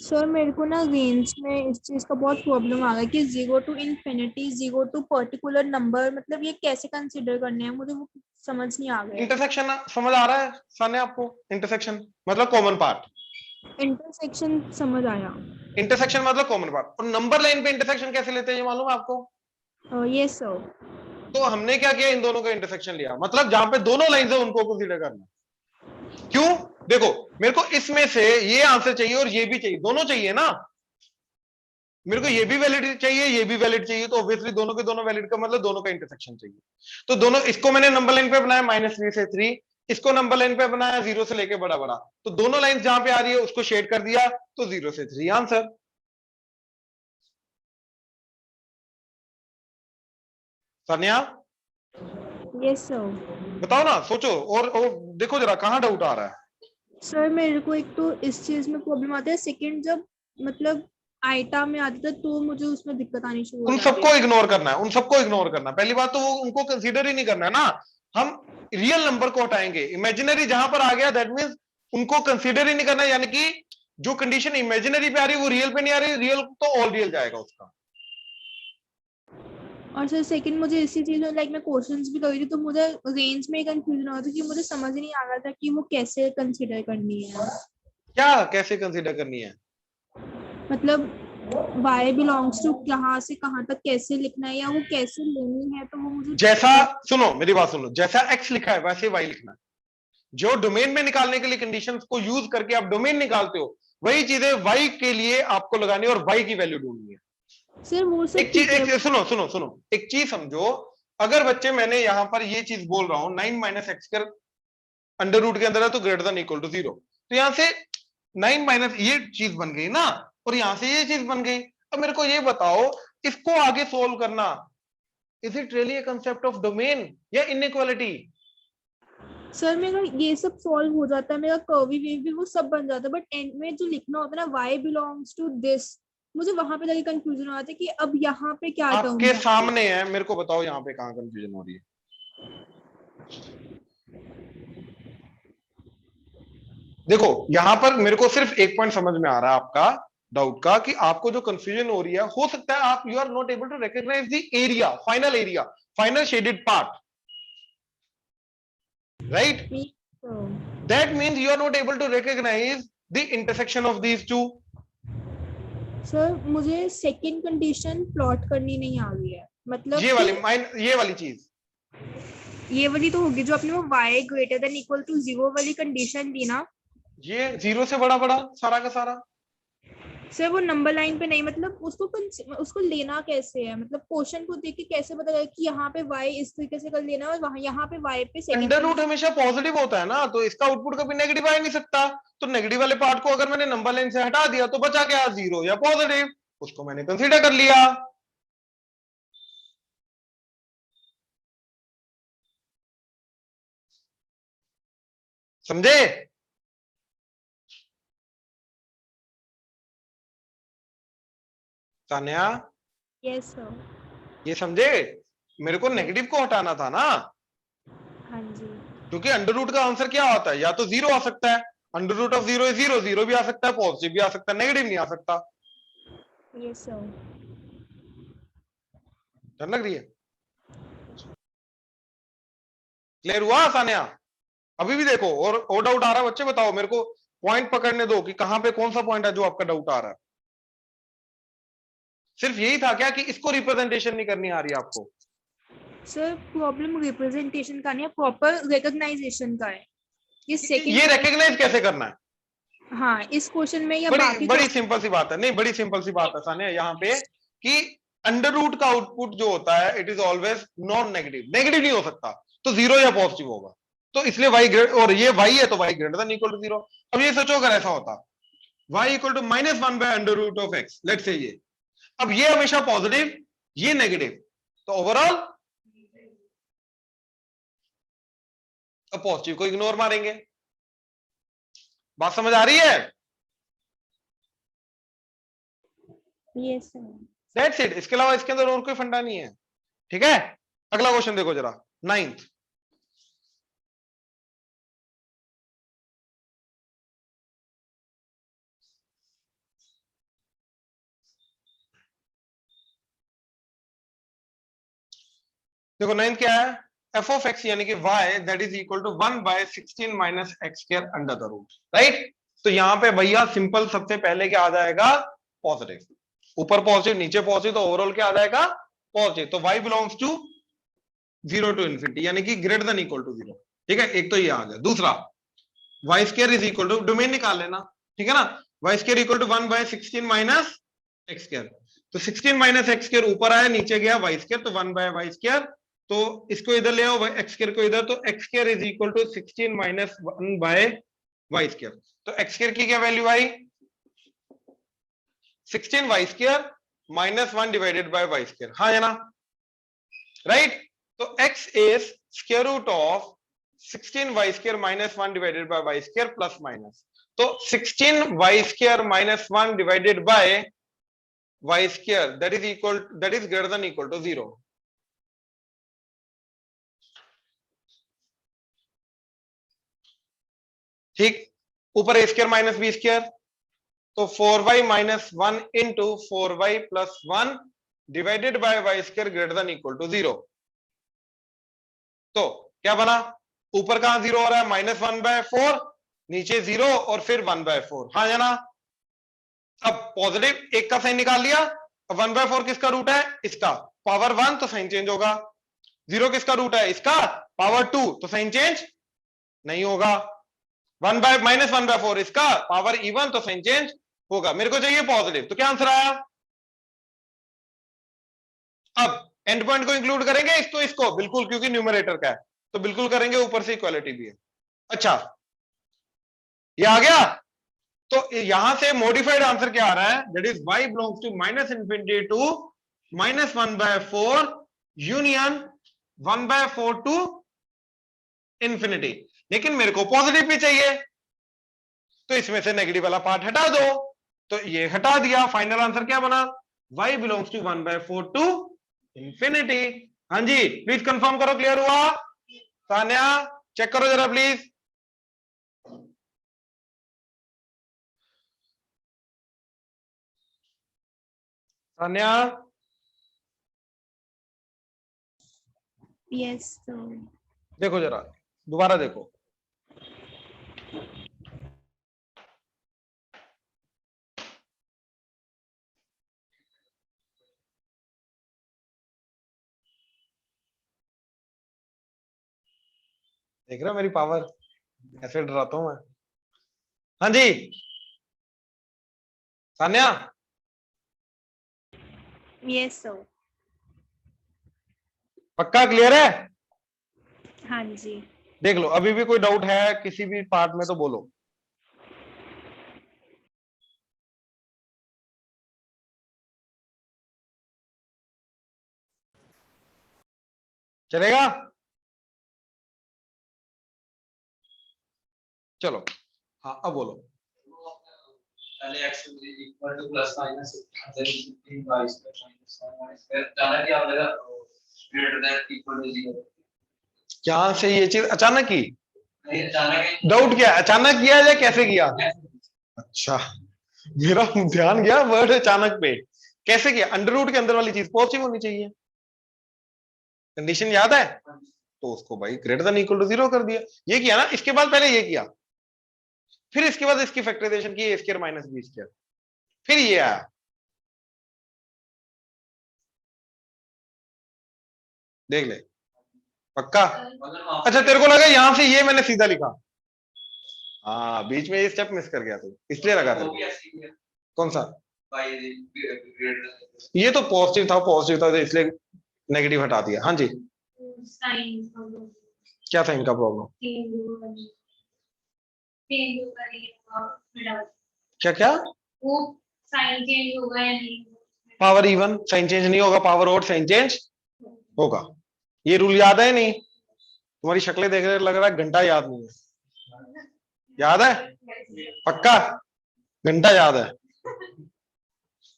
[SPEAKER 2] सर मेरे को ना रेंज में इस चीज का बहुत प्रॉब्लम आ गया कि 0 to infinity, 0 to particular number, मतलब ये कैसे कंसीडर करने हैं, मुझे वो समझ नहीं आ गया।
[SPEAKER 1] इंटरसेक्शन समझ आ रहा है साने आपको? इंटरसेक्शन मतलब कॉमन पार्ट,
[SPEAKER 2] इंटरसेक्शन समझ आया।
[SPEAKER 1] इंटरसेक्शन मतलब कॉमन पार्ट। और नंबर लाइन पे इंटरसेक्शन कैसे लेते हैं ये मालूम है आपको?
[SPEAKER 2] Yes sir.
[SPEAKER 1] तो हमने क्या किया, इन दोनों का इंटरसेक्शन लिया, मतलब जहां पे दोनों लाइन है उनको कंसीडर करना। क्यों? देखो, मेरे को इसमें से ये आंसर चाहिए और ये भी चाहिए, दोनों चाहिए ना। मेरे को ये भी वैलिड चाहिए, ये भी वैलिड चाहिए, तो ऑब्वियसली दोनों के दोनों वैलिड का मतलब दोनों का इंटरसेक्शन चाहिए। तो दोनों, इसको मैंने नंबर लाइन पे बनाया -3 से 3, इसको नंबर लाइन पे बनाया 0 से लेके बड़ा बड़ा, तो दोनों लाइन जहां पे आ रही है उसको शेड कर दिया, तो 0 से 3 आंसर। Sania
[SPEAKER 2] yes sir.
[SPEAKER 1] बताओ ना, सोचो और देखो जरा कहां डाउट आ रहा है।
[SPEAKER 2] सर मेरे को एक तो इस चीज में प्रॉब्लम आता है, सेकंड जब मतलब आइटा में आता है तो मुझे उसमें दिक्कत आनी शुरू हो
[SPEAKER 1] उन
[SPEAKER 2] जाती
[SPEAKER 1] सबको
[SPEAKER 2] है।
[SPEAKER 1] इग्नोर करना है, उन सबको इग्नोर करना है। पहली बात तो वो उनको कंसीडर ही नहीं करना है ना। हम रियल नंबर को हटाएंगे, इमेजिनरी जहां पर आ गया दैट मींस उनको कंसीडर ही नहीं करना है, यानी कि जो कंडीशन इमेजिनरी पे आ रही है वो रियल पे नहीं आ रही, रियल तो ऑल रियल जाएगा उसका।
[SPEAKER 2] और सर सेकंड मुझे इसी चीज में लाइक मैं क्वेश्चंस भी कर रही थी तो मुझे रेंज में कंफ्यूजन हो रहा था कि मुझे समझ ही नहीं आ रहा था कि वो कैसे कंसीडर करनी है।
[SPEAKER 1] क्या कैसे कंसीडर करनी है?
[SPEAKER 2] मतलब y बिलोंग्स टू कहाँ से कहाँ तक कैसे लिखना है या वो कैसे लेनी है, तो वो मुझे
[SPEAKER 1] जैसा, सुनो मेरी बात सुनो, जैसा x लिखा है वैसे y लिखना है। जो डोमेन में निकालने के लिए कंडीशंस को यूज करके आप डोमेन निकालते हो, वही चीजें y के लिए आपको लगानी है और y की वैल्यू ढूंढनी है।
[SPEAKER 2] सर वो सब
[SPEAKER 1] एक चीज,
[SPEAKER 2] ठीक है।
[SPEAKER 1] सुनो सुनो सुनो, एक चीज समझो। अगर बच्चे, मैंने यहां पर ये चीज बोल रहा हूं 9 - x कर अंडर रूट के अंदर है तो >= 0, तो यहां से 9 - ये चीज बन गई ना, और यहां से ये चीज बन गई। अब मेरे को ये बताओ, इसको आगे सोल्व करना, is it really a concept of domain या इनइक्वालिटी?
[SPEAKER 2] सर मेरा ये सब सॉल्व हो जाता है, मेरा कर्वी वेव भी वो सब बन जाता है, बट एंड में जो लिखना होता है ना y बिलोंग्स टू दिस, मुझे वहां पे जाके कंफ्यूजन हो जाता है कि अब यहाँ पे क्या टर्म
[SPEAKER 1] आपके सामने है, मेरे को बताओ यहाँ पे कहां कंफ्यूजन हो रही है। देखो यहां पर मेरे को सिर्फ एक पॉइंट समझ में आ रहा है आपका डाउट का, कि आपको जो कंफ्यूजन हो रही है, हो सकता है आप you are not able to recognise the area, final shaded part, right? That means you are not able to recognise the intersection of these two.
[SPEAKER 2] Sir मुझे सेकंड कंडीशन प्लॉट करनी नहीं आ रही है, मतलब
[SPEAKER 1] ये वाली चीज,
[SPEAKER 2] ये वाली तो होगी जो अपने वो y > 0 वाली कंडीशन दी ना।
[SPEAKER 1] ये 0 से बड़ा बड़ा सारा का सारा।
[SPEAKER 2] सर वो नंबर लाइन पे नहीं, मतलब उसको लेना कैसे है, मतलब क्वेश्चन को देख के कैसे पता चलेगा कि यहाँ पे y इस तरीके से कर लेना है और वहां यहाँ पे y पे सेकंड।
[SPEAKER 1] अंडर रूट हमेशा पॉजिटिव होता है ना, तो इसका आउटपुट कभी नेगेटिव आ नहीं सकता। तो नेगेटिव वाले पार्ट को अगर मैंने नंबर लाइन से हटा दिया तो बचा क्या, 0 या पॉजिटिव, उसको मैंने कंसीडर कर लिया। समझे? Tanya
[SPEAKER 2] yes sir.
[SPEAKER 1] ये समझे? मेरे को नेगेटिव को हटाना था ना,
[SPEAKER 2] हाँ जी।
[SPEAKER 1] क्योंकि अंडर रूट का आंसर क्या होता है, या तो 0 आ सकता है, अंडर रूट ऑफ 0 is 0, 0 भी आ सकता है, पॉजिटिव भी आ सकता है, नेगेटिव नहीं आ सकता।
[SPEAKER 2] Yes sir.
[SPEAKER 1] डर लग रही है? क्लियर हुआ सानिया? अभी भी देखो और डाउट आ रहा है बच्चे, बताओ मेरे को, पॉइंट पकड़ने दो कि कहां पे कौन सा पॉइंट है जो आपका डाउट आ रहा है। सिर्फ यही था क्या कि इसको रिप्रेजेंटेशन नहीं करनी आ रही आपको?
[SPEAKER 2] सर प्रॉब्लम रिप्रेजेंटेशन का नहीं है, प्रॉपर रिकॉग्नाइजेशन का है।
[SPEAKER 1] ये रिकॉग्नाइज कैसे करना है?
[SPEAKER 2] हाँ इस क्वेश्चन में या बाकी
[SPEAKER 1] बड़ी सिंपल सी बात है, नहीं बड़ी सिंपल सी बात है सानिया यहाँ पे, कि अंडर रूट का आउटपुट जो होता है it is always non negative, negative नहीं हो सकता, तो 0 या पॉजिटिव होगा। तो इसलिए y ग्रेट, और ये y है तो y greater than equal to 0। अब ये सोचो अगर ऐसा होता y equal to -1 by under root of x, let's say ये, अब ये हमेशा पॉजिटिव ये नेगेटिव, तो ओवरऑल अब पॉजिटिव को इग्नोर मारेंगे। बात समझ आ रही है?
[SPEAKER 2] Yes sir.
[SPEAKER 1] दैट्स इट, इसके अलावा इसके अंदर और कोई फंडा नहीं है। ठीक है, अगला क्वेश्चन देखो जरा, 9th। देखो 9th क्या है, f ऑफ x यानी कि y that is equal to 1 by 16 minus x square under the root, right. तो यहां पे भैया सिंपल सबसे पहले क्या आ जाएगा, पॉजिटिव, ऊपर पॉजिटिव नीचे पॉजिटिव, तो ओवरऑल क्या आ जाएगा, पॉजिटिव। तो y belongs to 0 to infinity यानी कि ग्रेटर देन इक्वल टू 0। ठीक है, एक तो ये आ गया। दूसरा y square is equal to, domain निकाल लेना, ठीक है ना, y square equal to 1 by 16 minus x square. तो 16 माइनस एक्स स्क्वायर ऊपर आया, नीचे गया y स्क्वायर, तो 1 बाय y स्क्वायर, तो इसको इधर ले आओ एक्स स्क्वायर को इधर, तो x square is equal to 16 minus 1 by y square. तो एक्स स्क्वायर की क्या वैल्यू आई, 16 y square minus 1 divided by y square, हाँ है ना, राइट। तो x is square root of 16 y square minus 1 divided by y square plus minus, तो 16 y square minus 1 divided by y square that is greater than equal to 0। ठीक, ऊपर a square minus b square, तो 4y minus 1 into 4y plus 1 divided by y square greater than equal to 0। तो क्या बना, ऊपर कहां 0 हो रहा है, -1/4, नीचे 0 और फिर 1/4, हाँ है ना। अब पॉजिटिव एक का साइन निकाल लिया, अब 1/4 किसका रूट है, इसका, पावर 1 तो साइन चेंज होगा, 0 किसका रूट है, इसका, पावर 2 तो साइन चेंज नहीं होगा, -1/4 इसका, पावर इवन तो साइन चेंज होगा। मेरे को चाहिए पॉजिटिव, तो क्या आंसर आया। अब एंड पॉइंट को इंक्लूड करेंगे इसको बिल्कुल, क्योंकि न्यूमरेटर का है तो बिल्कुल करेंगे, ऊपर से इक्वालिटी भी है। अच्छा ये आ गया, तो यहां से मॉडिफाइड आंसर क्या आ रहा है, that is y belongs to -∞ to -1/4 union 1/4 to infinity. लेकिन मेरे को पॉजिटिव भी चाहिए, तो इसमें से नेगेटिव वाला पार्ट हटा दो, तो ये हटा दिया, फाइनल आंसर क्या बना, y belongs to 1/4 to infinity. हाँ जी प्लीज कंफर्म करो, क्लियर हुआ, सान्या चेक करो जरा प्लीज। Sanya
[SPEAKER 2] yes sir.
[SPEAKER 1] देखो जरा दोबारा देखो, देख रहे हो मेरी पावर, ऐसे डराता हूं मैं। हाँ जी सान्या,
[SPEAKER 2] यस सर।
[SPEAKER 1] पक्का क्लियर है,
[SPEAKER 2] हाँ जी।
[SPEAKER 1] देख लो अभी भी कोई डाउट है किसी भी पार्ट में तो बोलो। चलेगा, चलो हाँ अब बोलो।
[SPEAKER 3] पहले x equal to plus minus then 15y square minus 1y square जाना क्या हो जाएगा, ग्रेटर देन इक्वल टू 0।
[SPEAKER 1] क्या से ये चीज अचानक की,
[SPEAKER 3] नहीं अचानक
[SPEAKER 1] डाउट क्या अचानक किया या कैसे किया, अच्छा मेरा ध्यान गया वर्ड अचानक पे, कैसे किया, अंडर रूट के अंदर वाली चीज पॉजिटिव होनी चाहिए, कंडीशन याद है, तो उसको भाई ग्रेटर देन इक्वल टू 0 कर दिया, ये किया ना, इसके बाद पहले ये किया, फिर इसके बाद इसकी फैक्टराइजेशन की, a square minus b square, फिर ये आया, देख ले पक्का। अच्छा तेरे को लगा यहां से ये मैंने सीधा लिखा, हाँ बीच में ये स्टेप मिस कर गया तू, इसलिए लगा था। कौन सा, ये तो पॉजिटिव था तो इसलिए नेगेटिव हटा दिया। हाँ जी क्या था इनका प्रॉब्लम? क्या क्या?
[SPEAKER 6] वो साइन चेंज होगा या नहीं?
[SPEAKER 1] पावर इवन साइन चेंज नहीं होगा, पावर ओड साइन चेंज होगा। ये रूल याद है नहीं? तुम्हारी शक्लें देख रहे लग रहा है घंटा याद नहीं है। याद है? पक्का? घंटा याद है?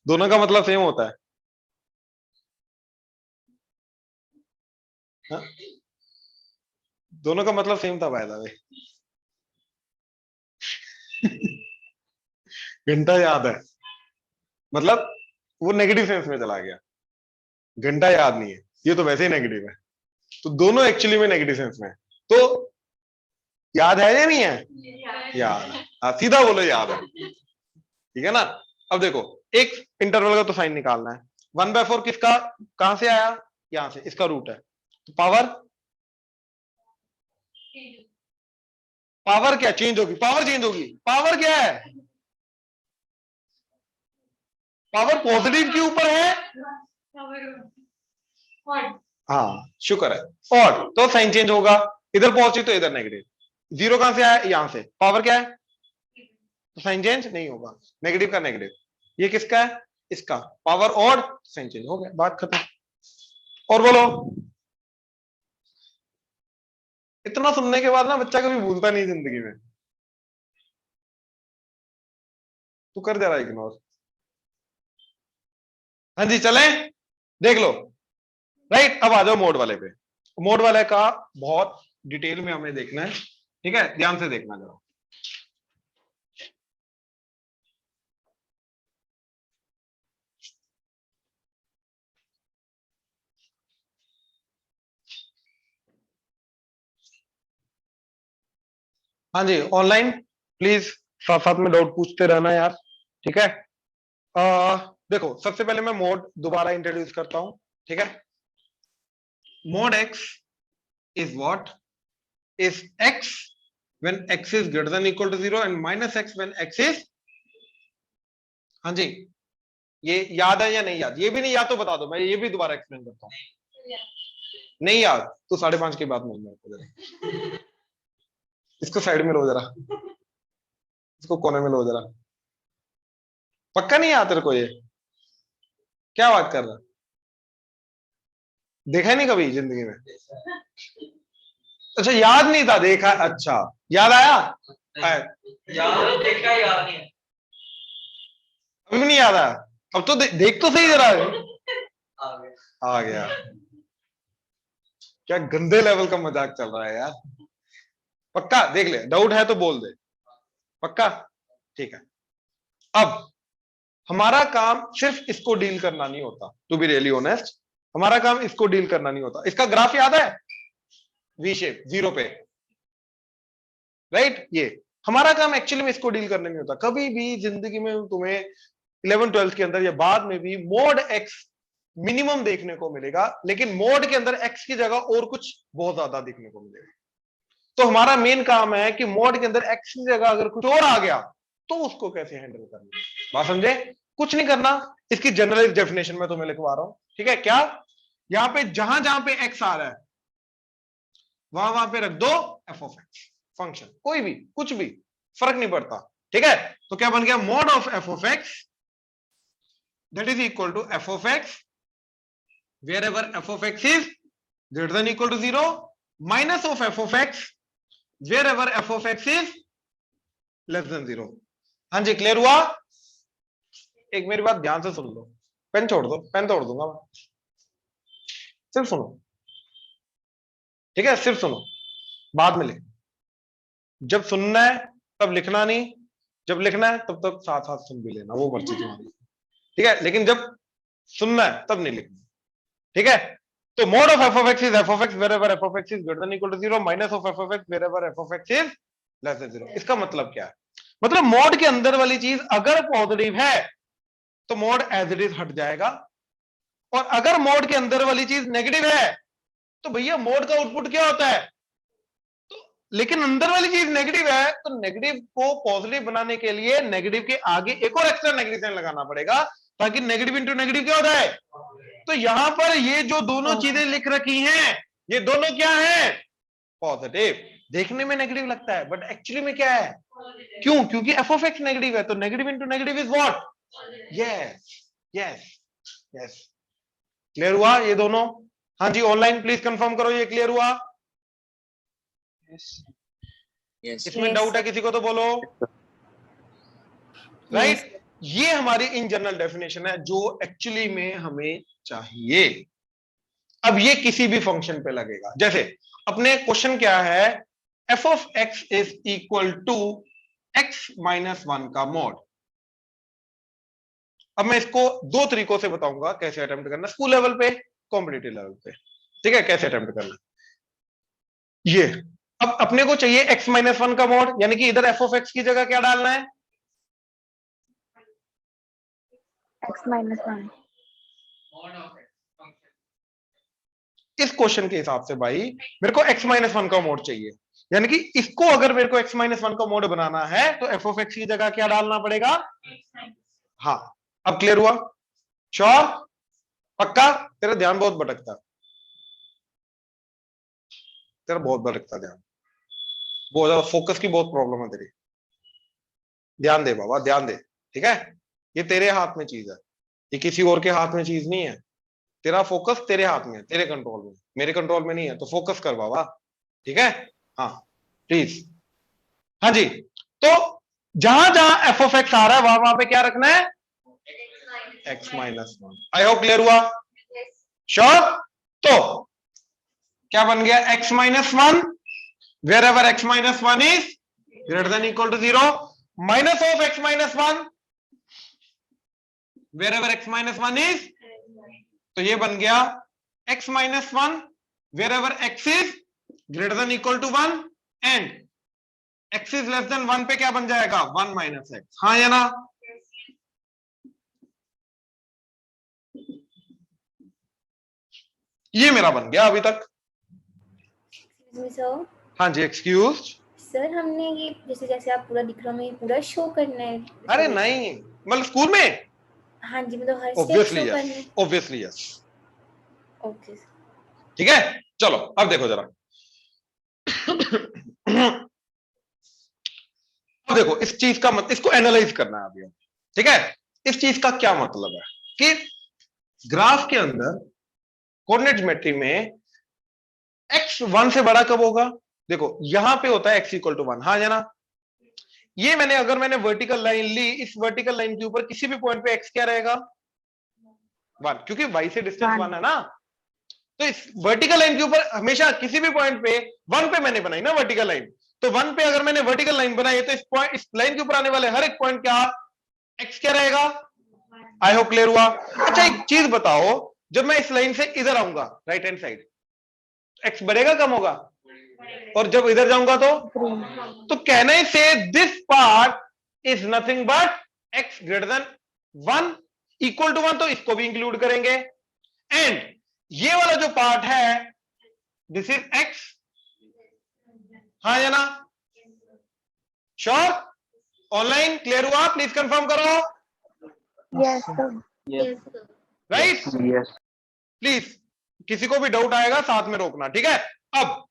[SPEAKER 1] दोनों का मतलब सेम होता है। हाँ? दोनों का मतलब सेम था बाय द वे। घंटा याद है मतलब वो नेगेटिव सेंस में चला गया, घंटा याद नहीं है। ये तो वैसे ही नेगेटिव है, तो दोनों एक्चुअली में नेगेटिव सेंस में है। तो याद है या नहीं है? याद है। हाँ, सीधा बोलो याद है, ठीक है ना। अब देखो एक इंटरवल का तो साइन निकालना है। 1/4 किसका, कहां से आया? यहां से, इसका रूट है। तो पावर क्या चेंज होगी? पावर चेंज होगी। पावर क्या है? पावर पॉजिटिव के ऊपर है। हाँ शुक्र है। और तो साइन चेंज होगा, इधर पॉजिटिव तो इधर नेगेटिव। जीरो कहां से आया? यहां से। पावर क्या है? तो साइन चेंज नहीं होगा, नेगेटिव का नेगेटिव। ये किसका है? इसका। पावर ऑड, साइन चेंज हो गया, बात खत्म। और बोलो। इतना सुनने के बाद ना बच्चा कभी भूलता नहीं जिंदगी में। तू कर जरा इग्नोर। हाँ जी चले, देख लो। राइट, अब आ जाओ मोड वाले पे। मोड वाले का बहुत डिटेल में हमें देखना है, ठीक है, ध्यान से देखना जरा। हाँ जी ऑनलाइन प्लीज साथ साथ में डाउट पूछते रहना यार, ठीक है। देखो सबसे पहले मैं मोड दोबारा इंट्रोड्यूस करता हूं, ठीक है। Mode x is what? Is x when x is greater than equal to 0 and minus x when x is, हाँ जी ये याद है या नहीं याद? ये भी नहीं याद तो बता दो, मैं ये भी दोबारा एक्सप्लेन करता हूँ। नहीं याद तो 5:30 की बात नहीं। इसको साइड में लो जरा, इसको कोने में लो जरा। पक्का नहीं याद तेरे को? ये क्या बात कर रहा? देखा नहीं कभी जिंदगी में? अच्छा याद नहीं था, देखा। अच्छा याद आया?
[SPEAKER 3] याद देखा, याद नहीं है।
[SPEAKER 1] अभी भी नहीं याद आया? अब तो देख तो सही जरा।
[SPEAKER 3] आ गया।
[SPEAKER 1] आ गया। क्या गंदे लेवल का मजाक चल रहा है यार। पक्का देख ले, डाउट है तो बोल दे। पक्का? ठीक है। अब हमारा काम सिर्फ इसको डील करना नहीं होता, टू बी रियली ऑनेस्ट। हमारा काम इसको डील करना नहीं होता। इसका ग्राफ याद है? वी शेप, 0 पे, राइट। ये हमारा काम एक्चुअली में इसको डील करने नहीं होता। कभी भी जिंदगी में तुम्हें 11th-12th के अंदर या बाद में भी मोड एक्स मिनिमम देखने को मिलेगा, लेकिन मोड के अंदर एक्स की जगह और कुछ बहुत ज्यादा देखने को मिलेगा। तो हमारा मेन काम है कि मोड के अंदर एक्स की जगह अगर कुछ और आ गया तो उसको कैसे हैंडल करना है। बात समझे? कुछ नहीं करना, इसकी जनरल डेफिनेशन में तुम्हें लिखवा रहा हूं, ठीक है। क्या? यहां पे जहां जहां पे एक्स आ रहा है वहां वहां पे रख दो एफ ऑफ एक्स फंक्शन, कोई भी कुछ भी फर्क नहीं पड़ता, ठीक है। तो क्या बन गया? Mod of f of x that is equal to f of x wherever f of x is greater than equal to 0 minus of f of x wherever f of x is less than 0। हाँ जी क्लियर हुआ? एक मेरी बात ध्यान से सुन लो, पेन छोड़ दो, पेन तोड़ दूंगा मैं। सिर्फ सुनो, ठीक है, सिर्फ सुनो, बाद में लिख। जब सुनना है तब लिखना नहीं, जब लिखना है तब तक साथ साथ सुन भी लेना, वो मर्जी तुम्हारी, ठीक है। लेकिन जब सुनना है तब नहीं लिखना, ठीक है। तो mod of f of x is f of x wherever f of x is greater than equal to 0 minus of f of x wherever f of x is less than 0। इसका मतलब क्या है? मतलब मोड के अंदर वाली चीज अगर पॉजिटिव है तो मोड एज इट इज हट जाएगा, और अगर मोड के अंदर वाली चीज नेगेटिव है तो भैया मोड का आउटपुट क्या होता है? तो लेकिन अंदर वाली चीज नेगेटिव है तो नेगेटिव को पॉजिटिव बनाने के लिए नेगेटिव के आगे एक और एक्स्ट्रा नेगेटिव साइन लगाना पड़ेगा, ताकि नेगेटिव इंटू नेगेटिव क्या होता है। तो यहां पर ये जो दोनों चीजें लिख रखी हैं, ये दोनों क्या हैं? पॉजिटिव। देखने में नेगेटिव लगता है बट एक्चुअली में क्या है, क्यों? क्योंकि एफ ऑफ एक्स नेगेटिव है, तो negative into negative is what? Yes yes yes. Clear हुआ ये दोनों? हाँ जी, ऑनलाइन प्लीज कंफर्म करो ये क्लियर हुआ। इसमें
[SPEAKER 5] Yes.
[SPEAKER 1] डाउट है किसी को तो बोलो। राइट, ये हमारी इन जनरल डेफिनेशन है जो एक्चुअली में हमें चाहिए। अब ये किसी भी फंक्शन पे लगेगा। जैसे अपने क्वेश्चन क्या है, F of x is equal to x minus 1 का मॉड। अब मैं इसको दो तरीकों से बताऊंगा कैसे अटेम्प्ट करना, स्कूल लेवल पे, कॉम्पिटिटिव लेवल पे। ठीक है, कैसे अटेम्प्ट करना ये। अब अपने को चाहिए x माइनस 1 का मॉड, यानी कि इधर एफ ऑफ एक्स की जगह क्या डालना है?
[SPEAKER 5] X minus 1.
[SPEAKER 3] Mod of x function.
[SPEAKER 1] इस क्वेश्चन के हिसाब से भाई मेरे को x माइनस 1 का मोड चाहिए, यानी कि इसको अगर मेरे को x माइनस 1 का मोड बनाना है तो एफ ऑफ एक्स की जगह क्या डालना पड़ेगा? हाँ, अब क्लियर हुआ? श्योर? पक्का? तेरा ध्यान बहुत भटकता, तेरा बहुत भटकता ध्यान, बहुत ज्यादा फोकस की बहुत प्रॉब्लम है तेरी। ध्यान दे बाबा, ध्यान दे। ठीक है, ये तेरे हाथ में चीज है, ये किसी और के हाथ में चीज नहीं है। तेरा फोकस तेरे हाथ में है, तेरे कंट्रोल में, मेरे कंट्रोल में नहीं है। तो फोकस कर बाबा, ठीक है? हाँ प्लीज। हाँ जी, तो जहां जहां एफ ऑफ एक्स आ रहा है वहां वहां पे क्या रखना है? X minus 1। I hope clear हुआ? श्योर? तो क्या बन गया? X minus 1 wherever x minus 1 is greater than equal to 0, minus of x minus 1 wherever x minus 1 is, तो ये बन गया x minus 1 wherever x is greater than equal to 1 and x is less than 1 पे क्या बन जाएगा? 1 माइनस एक्स। हाँ या ना? ये मेरा बन गया अभी तक।
[SPEAKER 5] Excuse me, sir.
[SPEAKER 1] हाँ जी, एक्सक्यूज।
[SPEAKER 5] सर हमने ये जैसे जैसे आप पूरा दिख रहा हमें पूरा शो करना है।
[SPEAKER 1] अरे नहीं, मतलब स्कूल में
[SPEAKER 5] हाँ जी, मतलब हर स्टेप
[SPEAKER 1] ऑब्वियसली
[SPEAKER 5] शो करना
[SPEAKER 1] यस,
[SPEAKER 5] है।
[SPEAKER 1] Obviously yes.
[SPEAKER 5] Okay sir.
[SPEAKER 1] ठीक है, चलो अब देखो जरा। अब देखो इस चीज का मतलब, इसको एनालाइज करना है अभी। ठीक है, इस चीज का क्या मतलब है कि ग्राफ के अंदर कोऑर्डिनेट ज्योमेट्री में x 1 से बड़ा कब होगा? देखो यहां पे होता है x इक्वल टू 1। हाँ या ना? ये अगर मैंने वर्टिकल लाइन ली, इस वर्टिकल लाइन के ऊपर किसी भी पॉइंट पे x क्या रहेगा? 1, क्योंकि y से डिस्टेंस 1 है ना। तो इस वर्टिकल लाइन के ऊपर हमेशा किसी भी पॉइंट पे 1 पे मैंने बनाई ना वर्टिकल लाइन, तो 1 पे अगर मैंने वर्टिकल लाइन बनाई तो इस लाइन के ऊपर आने वाले हर एक पॉइंट क्या x क्या रहेगा? आई होप क्लियर हुआ? अच्छा एक चीज बताओ, जब मैं इस लाइन से इधर आऊंगा राइट हैंड साइड, x बढ़ेगा कम होगा? और जब इधर जाऊंगा तो can I say this part is nothing but x greater than 1 equal to 1, तो इसको भी इंक्लूड करेंगे। एंड ये वाला जो पार्ट है दिस इज x। हाँ या ना? श्योर? ऑनलाइन क्लियर हुआ? प्लीज कंफर्म करो।
[SPEAKER 5] Yes sir.
[SPEAKER 4] Yes, sir.
[SPEAKER 1] Right? Please किसी को भी डाउट आएगा साथ में रोकना, ठीक है? अब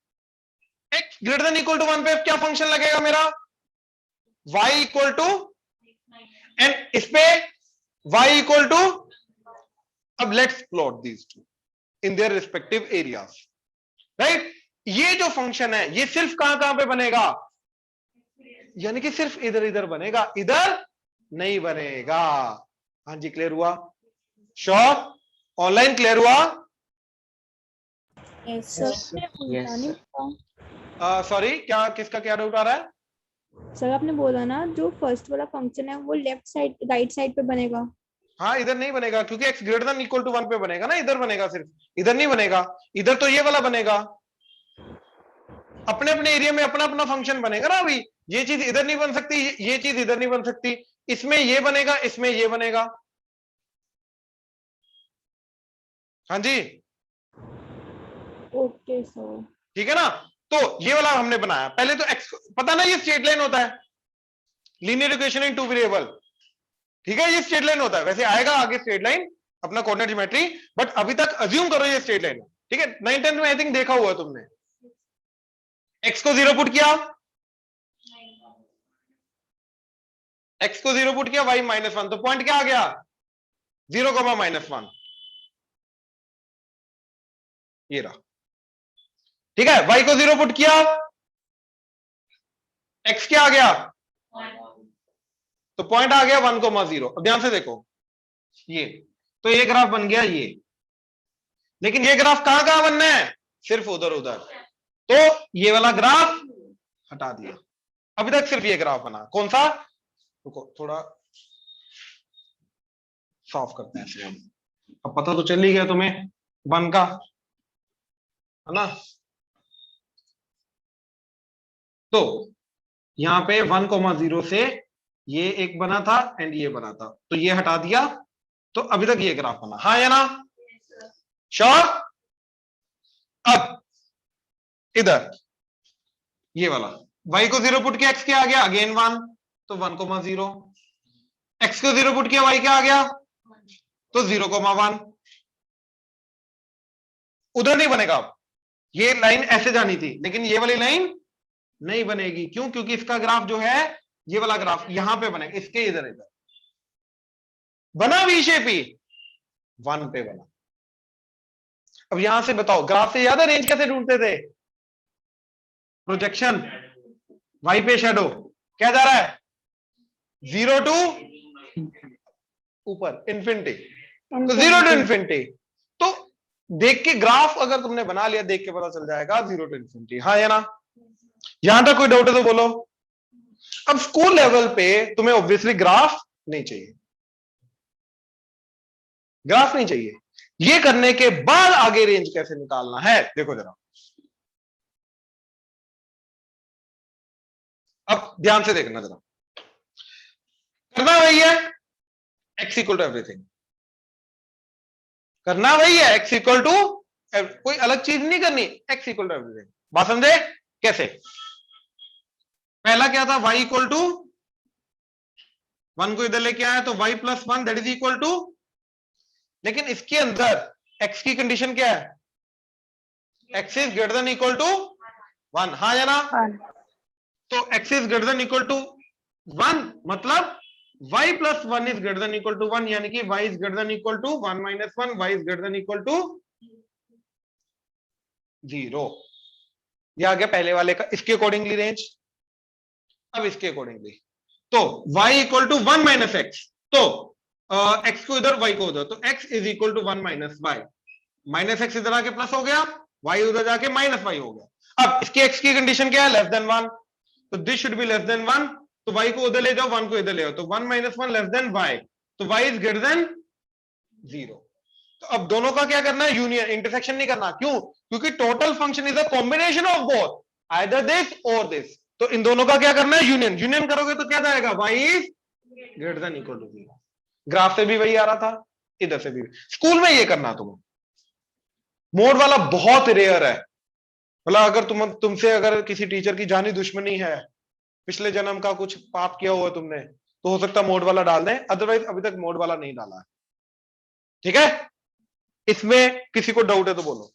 [SPEAKER 1] x greater than equal to 1 पे क्या फंक्शन लगेगा मेरा? y इक्वल टू, एंड इस पे y इक्वल टू, अब let's plot these two in their respective areas. Right, ये जो फंक्शन है ये सिर्फ कहां पे बनेगा? यानी कि सिर्फ इधर इधर बनेगा, इधर नहीं बनेगा। हाँ जी, क्लियर हुआ? श्योर? ऑनलाइन क्लियर हुआ?
[SPEAKER 5] Yes
[SPEAKER 2] sir
[SPEAKER 5] sir.
[SPEAKER 2] आपने बोला नहीं
[SPEAKER 1] सॉरी, क्या किसका क्या डाउट आ रहा है?
[SPEAKER 2] सर आपने बोला ना जो फर्स्ट वाला फंक्शन है वो लेफ्ट साइड राइट साइड पे बनेगा।
[SPEAKER 1] हाँ, इधर नहीं बनेगा क्योंकि x greater than equal to 1 पे बनेगा ना, इधर बनेगा, सिर्फ इधर नहीं बनेगा। इधर तो ये वाला बनेगा, अपने अपने एरिया में अपना अपना फंक्शन बनेगा ना। अभी ये चीज इधर नहीं बन सकती, ये चीज इधर नहीं बन सकती, इसमें ये बनेगा, इसमें ये बनेगा। हाँ जी,
[SPEAKER 2] ओके सर।
[SPEAKER 1] ठीक है ना? तो ये वाला हमने बनाया पहले तो x, पता ना ये स्ट्रेट लाइन होता है, linear equation in two variable. ठीक है, ये स्ट्रेट लाइन होता है, वैसे आएगा आगे स्ट्रेट लाइन अपना कोऑर्डिनेट ज्योमेट्री, बट अभी तक अज्यूम करो ये स्ट्रेट लाइन है। ठीक है, 9th 10th में आई थिंक देखा हुआ तुमने। x को 0 पुट किया, x को 0 पुट किया, y -1, तो पॉइंट क्या आ गया 0, -1, ये रहा। ठीक है, y को 0 पुट किया, x क्या आ गया, तो पॉइंट आ गया 1, 0। अब ध्यान से देखो, ये तो ये ग्राफ बन गया ये, लेकिन ये ग्राफ कहां कहां बनना है, सिर्फ उधर उधर, तो ये वाला ग्राफ हटा दिया। अभी तक सिर्फ ये ग्राफ बना, कौन सा, रुको थोड़ा साफ करते हैं इसे हम। अब पता तो चल ही गया तुम्हें 1 का, है ना। तो यहां पे 1, 0 से ये एक बना था एंड ये बना था, तो ये हटा दिया, तो अभी तक ये ग्राफ बना, हाँ या ना, श्योर। अब इधर ये वाला y को 0 पुट किया, x क्या आ गया अगेन 1, तो 1, 0, x को 0 पुट किया, y क्या आ गया, तो 0, 1। उधर नहीं बनेगा, अब ये लाइन ऐसे जानी थी, लेकिन ये वाली लाइन नहीं बनेगी, क्यों, क्योंकि इसका ग्राफ जो है ये वाला ग्राफ यहां पे बनेगा, इसके इधर इधर बना वी शेप ही 1 पे बना। अब यहां से बताओ, ग्राफ से याद है रेंज कैसे ढूंढते थे, प्रोजेक्शन, y पे शैडो क्या जा रहा है 0 टू ऊपर इन्फिनिटी, तो 0 टू इन्फिनिटी, तो देख के ग्राफ अगर तुमने बना लिया, देख के पता चल जाएगा 0 टू इन्फिनिटी, हाँ या ना। यहां तक कोई डाउट है तो बोलो। अब स्कूल लेवल पे तुम्हें ऑब्वियसली ग्राफ नहीं चाहिए, ग्राफ नहीं चाहिए, ये करने के बाद आगे रेंज कैसे निकालना है देखो जरा। अब ध्यान से देखना जरा, करना वही है x इक्वल टू एवरीथिंग, करना वही है x इक्वल टू, कोई अलग चीज नहीं करनी, x इक्वल टू एवरीथिंग। बात समझे कैसे, पहला क्या था y इक्वल टू 1 को इधर लेके आया, तो y plus 1 that is equal to, लेकिन इसके अंदर x की कंडीशन क्या है, x is greater than equal to 1, हाँ या ना। तो x is greater than equal to 1 मतलब y plus 1 is greater than equal to 1, यानी कि y is greater than equal to 1 minus 1, y is greater than equal to 0। ये आ गया पहले वाले का, इसके अकॉर्डिंगली रेंज। अब इसके अकॉर्डिंगली तो y equal to 1 minus x, तो x को इधर y को उधर, तो x is equal to 1 minus y, minus x इधर आके प्लस हो गया, y उधर जाके माइनस वाई हो गया। अब इसकी x की कंडीशन क्या है, लेस देन 1, तो this should be less than 1, तो y को उधर ले जाओ, 1 को इधर ले आओ, तो 1 माइनस 1 लेस देन y, तो y इज ग्रेटर देन 0। तो अब दोनों का क्या करना है, यूनियन, इंटरसेक्शन नहीं करना, क्यों, क्योंकि total function is a combination of both, either this और दिस, तो इन दोनों का क्या करना है, यूनियन। यूनियन करोगे तो क्या जाएगा, y is greater than equal to 0। Graph से भी वही आ रहा था, इधर से भी। स्कूल में ये करना तुम्हें, मोड वाला बहुत रेयर है, मतलब अगर तुमसे अगर किसी टीचर की जानी दुश्मनी है, पिछले जन्म का कुछ पाप किया हुआ तुमने, तो हो सकता मोड वाला डाल दें, अदरवाइज अभी तक मोड वाला नहीं डाला है। ठीक है, इसमें किसी को डाउट है तो बोलो।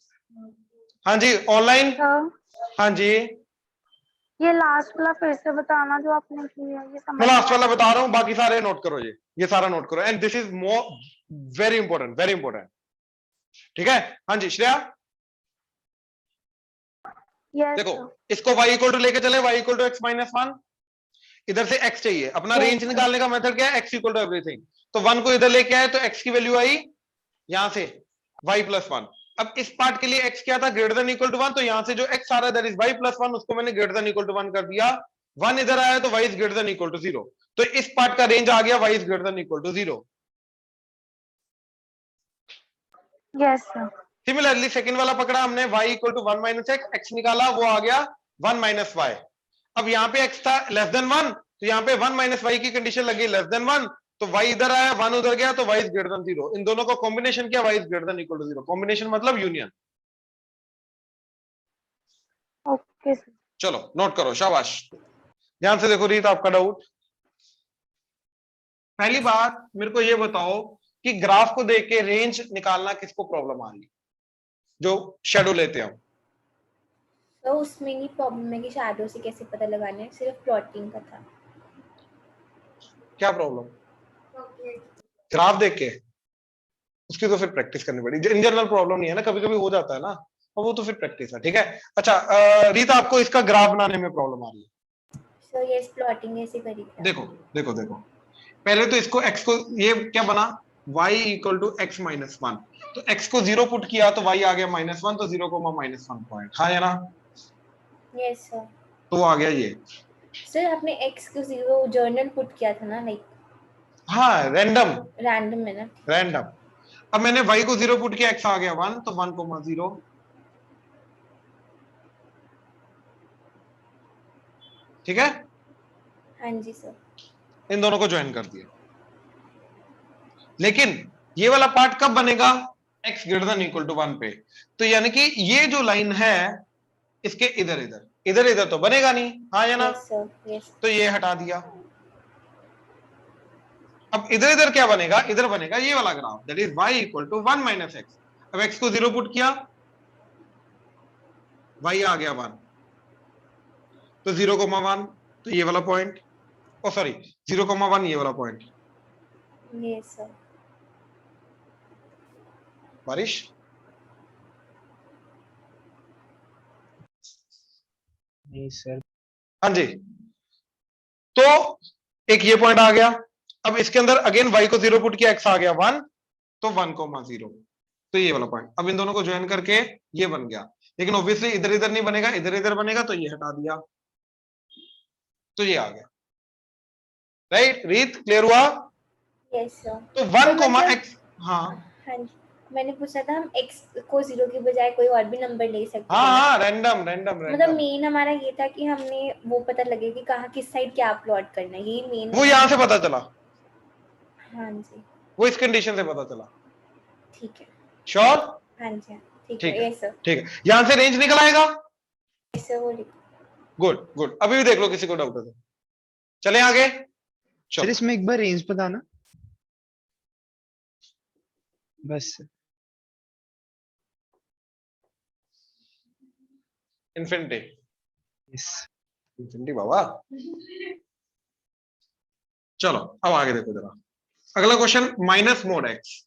[SPEAKER 1] हाँ जी, ऑनलाइन, हाँ जी,
[SPEAKER 7] ये लास्ट वाला फिर से बताना जो आपने किया, ये समझ
[SPEAKER 1] मैं लास्ट वाला बता रहा हूं, बाकी सारे नोट करो, ये सारा नोट करो, and this is more very important, very important. ठीक है, हाँ जी श्रेया, देखो इसको y इक्वल टू लेके चले, y equal to x minus 1, इधर से x चाहिए, अपना रेंज निकालने का मेथड क्या है, x इक्वल टू एवरीथिंग, तो 1 को इधर लेके आए तो x की वैल्यू आई यहां से y प्लस 1। अब इस पार्ट के लिए x क्या था, ग्रेटर देन इक्वल टू 1, तो यहां से जो x आ रहा है दैट इज y प्लस 1, उसको मैंने ग्रेटर देन इक्वल टू 1 कर दिया, 1 इधर आया तो y is greater than equal to 0, तो इस पार्ट का रेंज आ गया y is greater than equal to 0।
[SPEAKER 7] Yes sir.
[SPEAKER 1] Similarly second वाला पकड़ा हमने, y equal to 1 minus x निकाला, वो आ गया 1 माइनस y। अब यहाँ पे x था लेस देन 1, तो यहाँ पे 1 माइनस y की कंडीशन लगी लेस देन 1, तो y इधर आया, 1 उधर गया, तो y इज ग्रेटर देन 0। इन दोनों का कॉम्बिनेशन क्या, y is greater than equal to 0। Combination मतलब यूनियन।
[SPEAKER 7] Okay sir.
[SPEAKER 1] चलो नोट करो, शाबाश। ध्यान से देखो रीत, आपका डाउट। पहली बात मेरे को ये बताओ कि ग्राफ को देख के रेंज निकालना किसको प्रॉब्लम आ रही है, जो शेडो लेते हैं।
[SPEAKER 5] तो उसमें नहीं प्रॉब्लम है कि शैडो से कैसे पता लगाना है, सिर्फ प्लॉटिंग का था।
[SPEAKER 1] क्या प्रॉब्लम? ग्राफ देख के उसकी तो फिर प्रैक्टिस करनी पड़ेगी। इन जनरल प्रॉब्लम नहीं है ना, कभी कभी हो जाता है ना, और वो तो फिर प्रैक्टिस है। ठीक है, अच्छा रीता, आपको इसका ग्राफ बनाने में प्रॉब्लम आ रही है?
[SPEAKER 5] सो यस, प्लॉटिंग ऐसे करी थी।
[SPEAKER 1] देखो देखो देखो, पहले तो इसको x को, ये क्या बना, y equal to x minus one, तो x को 0 पुट किया तो y आ गया -1, तो 0,-1 पॉइंट, हाँ या ना?
[SPEAKER 5] Yes sir.
[SPEAKER 1] तो वो आ गया ये।
[SPEAKER 5] सर आपने x को 0 जर्नल पुट किया था ना, लाइक
[SPEAKER 1] हाँ, रैंडम
[SPEAKER 5] रैंडम है ना।
[SPEAKER 1] रैंडम। अब मैंने y को 0 पुट किया, x आ गया 1, तो 1,0। ठीक है,
[SPEAKER 5] हाँ जी सर।
[SPEAKER 1] इन दोनों को ज्वाइन कर दिया। लेकिन ये वाला पार्ट कब बनेगा? x greater than equal to 1 पे। तो यानी कि ये जो लाइन है इसके इधर इधर, इधर इधर तो बनेगा नहीं, हाँ या ना?
[SPEAKER 5] Yes sir, yes.
[SPEAKER 1] तो ये हटा दिया। अब इधर इधर क्या बनेगा? इधर बनेगा ये वाला graph, that is y equal to 1 minus x. अब x को 0 पुट किया, y आ गया 1, तो 0,1, तो ये वाला पॉइंट, ओ सॉरी 0,1 ये वाला पॉइंट।
[SPEAKER 5] Yes sir.
[SPEAKER 1] बारिश,
[SPEAKER 8] नहीं सर।
[SPEAKER 1] हाँ जी, तो एक ये पॉइंट आ गया। अब इसके अंदर अगेन y को 0 पुट किया, x आ गया 1, तो 1,0, तो ये वाला पॉइंट। अब इन दोनों को ज्वाइन करके ये बन गया, लेकिन ऑब्वियसली इधर इधर नहीं बनेगा, इधर इधर बनेगा, तो ये हटा दिया, तो ये आ गया। राइट रीत, क्लियर हुआ?
[SPEAKER 5] Yes sir.
[SPEAKER 1] तो 1,x, हाँ
[SPEAKER 5] हाँ जी, मैंने पूछा था हम x को 0 के बजाय कोई और भी नंबर ले सकते हैं।
[SPEAKER 1] हाँ, रैंडम रैंडम
[SPEAKER 5] मतलब
[SPEAKER 1] रैंडम।
[SPEAKER 5] मेन हमारा ये था कि हमने वो पता लगे कि कहाँ किस साइड क्या प्लॉट करना है, ये मेन।
[SPEAKER 1] वो यहां से पता चला,
[SPEAKER 5] हाँ जी,
[SPEAKER 1] वो इस कंडीशन से पता चला।
[SPEAKER 5] ठीक है।
[SPEAKER 1] श्योर?
[SPEAKER 5] हाँ जी, हाँ, ठीक
[SPEAKER 1] ठीक
[SPEAKER 5] है।
[SPEAKER 1] है,
[SPEAKER 5] यस सर,
[SPEAKER 1] ठीक है, यहां से रेंज निकल आएगा।
[SPEAKER 5] यस सर, वो लिखो।
[SPEAKER 1] गुड गुड, अभी भी देख लो किसी को डाउट है तो। चले आगे,
[SPEAKER 8] सर
[SPEAKER 1] चलो।
[SPEAKER 8] इसमें एक बार रेंज बताना बस।
[SPEAKER 1] Infinity,
[SPEAKER 8] yes.
[SPEAKER 1] इन्फिनिटी बाबा। चलो अब आगे देखो जरा, अगला क्वेश्चन, माइनस मोड एक्स।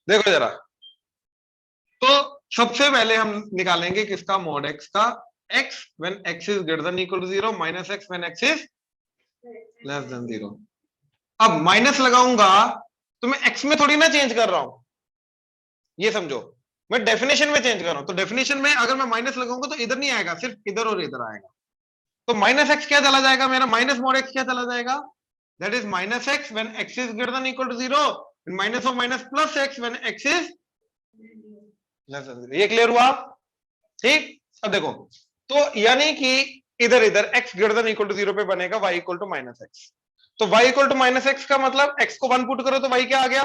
[SPEAKER 1] देखो जरा, तो सबसे पहले हम निकालेंगे किसका? मोड एक्स का। x when x is greater than equal to 0, minus x when x is less than 0। अब माइनस लगाऊंगा तो मैं x में थोड़ी ना चेंज कर रहा हूं, ये समझो, मैं डेफिनेशन में चेंज कर रहा हूं। तो डेफिनेशन में अगर मैं माइनस लगाऊंगा तो इधर नहीं आएगा, सिर्फ इधर और इधर आएगा। तो माइनस एक्स क्या चला जाएगा मेरा? माइनस मोड एक्स क्या चला जाएगा? That is minus x when x is greater than equal to 0, minus of minus plus x when x is less than 0। ये क्लियर हुआ? ठीक, अब देखो, तो यानी कि इधर इधर x greater than equal to 0 पे बनेगा y equal to minus x. तो y equal to minus x का मतलब x को 1 पुट करो तो y क्या आ गया?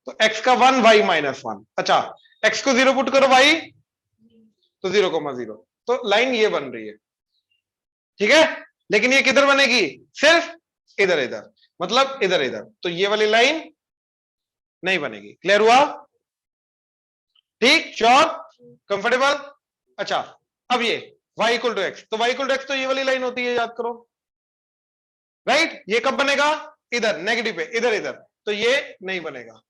[SPEAKER 1] तो x का 1, y माइनस 1। अच्छा, x को 0 पुट करो y, तो 0,0। तो लाइन ये बन रही है, ठीक है। लेकिन ये किधर बनेगी? सिर्फ इधर इधर, मतलब इधर इधर, तो ये वाली लाइन नहीं बनेगी। क्लियर हुआ? ठीक, श्योर, कंफर्टेबल? अच्छा, अब ये y इक्वल टू एक्स, तो y इक्वल टू एक्स तो ये वाली लाइन होती है, याद करो। राइट, ये कब बनेगा? इधर नेगेटिव पे, इधर इधर, तो ये नहीं बनेगा।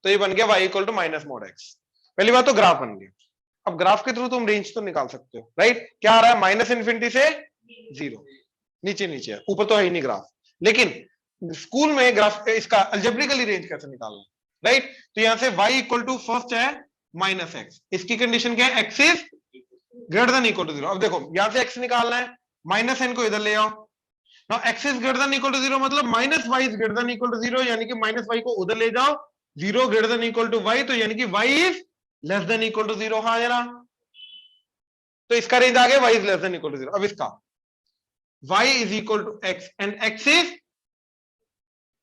[SPEAKER 1] तो ये बन गया y equal to minus mod x. पहली बात तो ग्राफ बन गया। अब ग्राफ के थ्रू तुम रेंज तो निकाल सकते हो, राइट। क्या आ रहा है? माइनस इन्फिनिटी से 0, नीचे नीचे है, ऊपर तो है ही नहीं ग्राफ। लेकिन स्कूल में ग्राफ इसका अलजेब्रिकली रेंज कैसे निकालना, राइट। तो यहां से y इक्वल टू फर्स्ट है माइनस एक्स, इसकी कंडीशन क्या है? x is greater than equal to 0। अब देखो, यहां से x निकालना है, माइनस n को इधर ले आओ। Now x is greater than equal to 0 मतलब minus y is greater than equal to 0, यानी कि माइनस y को उधर ले जाओ, 0 greater than equal to y, तो यानी कि y is less than equal to 0, हाँ या ना? तो इसका रेंज आ गया y is less than equal to 0। अब इसका y is equal to x and x is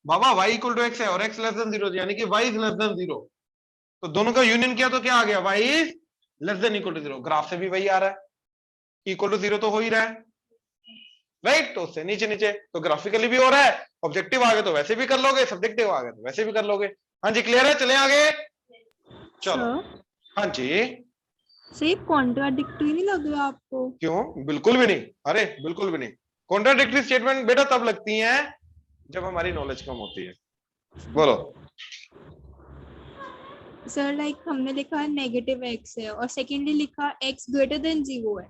[SPEAKER 1] बाबा y इक्वल टू x है और x लेस देन 0 यानी कि y इज लेस देन 0, तो दोनों का यूनियन किया तो क्या आ गया, y is less than equal to 0। Graph से भी वही आ रहा है, इक्वल टू 0 तो हो ही रहा है, राइट। तो उससे नीचे नीचे तो ग्राफिकली भी हो रहा है, ऑब्जेक्टिव आ गए तो वैसे भी कर लोगे, सब्जेक्टिव आ गए तो वैसे भी कर लोगे। हाँ जी क्लियर है, चले आगे, चलो।
[SPEAKER 2] सर
[SPEAKER 1] हाँ जी,
[SPEAKER 2] सर कॉन्ट्राडिक्टरी नहीं लग रहा आपको?
[SPEAKER 1] क्यों, बिल्कुल भी नहीं, अरे बिल्कुल भी नहीं। कॉन्ट्राडिक्टरी स्टेटमेंट बेटा तब लगती हैं जब हमारी नॉलेज कम होती है। बोलो।
[SPEAKER 2] सर लाइक हमने लिखा है नेगेटिव x है और सेकेंडली लिखा x ग्रेटर देन 0 है।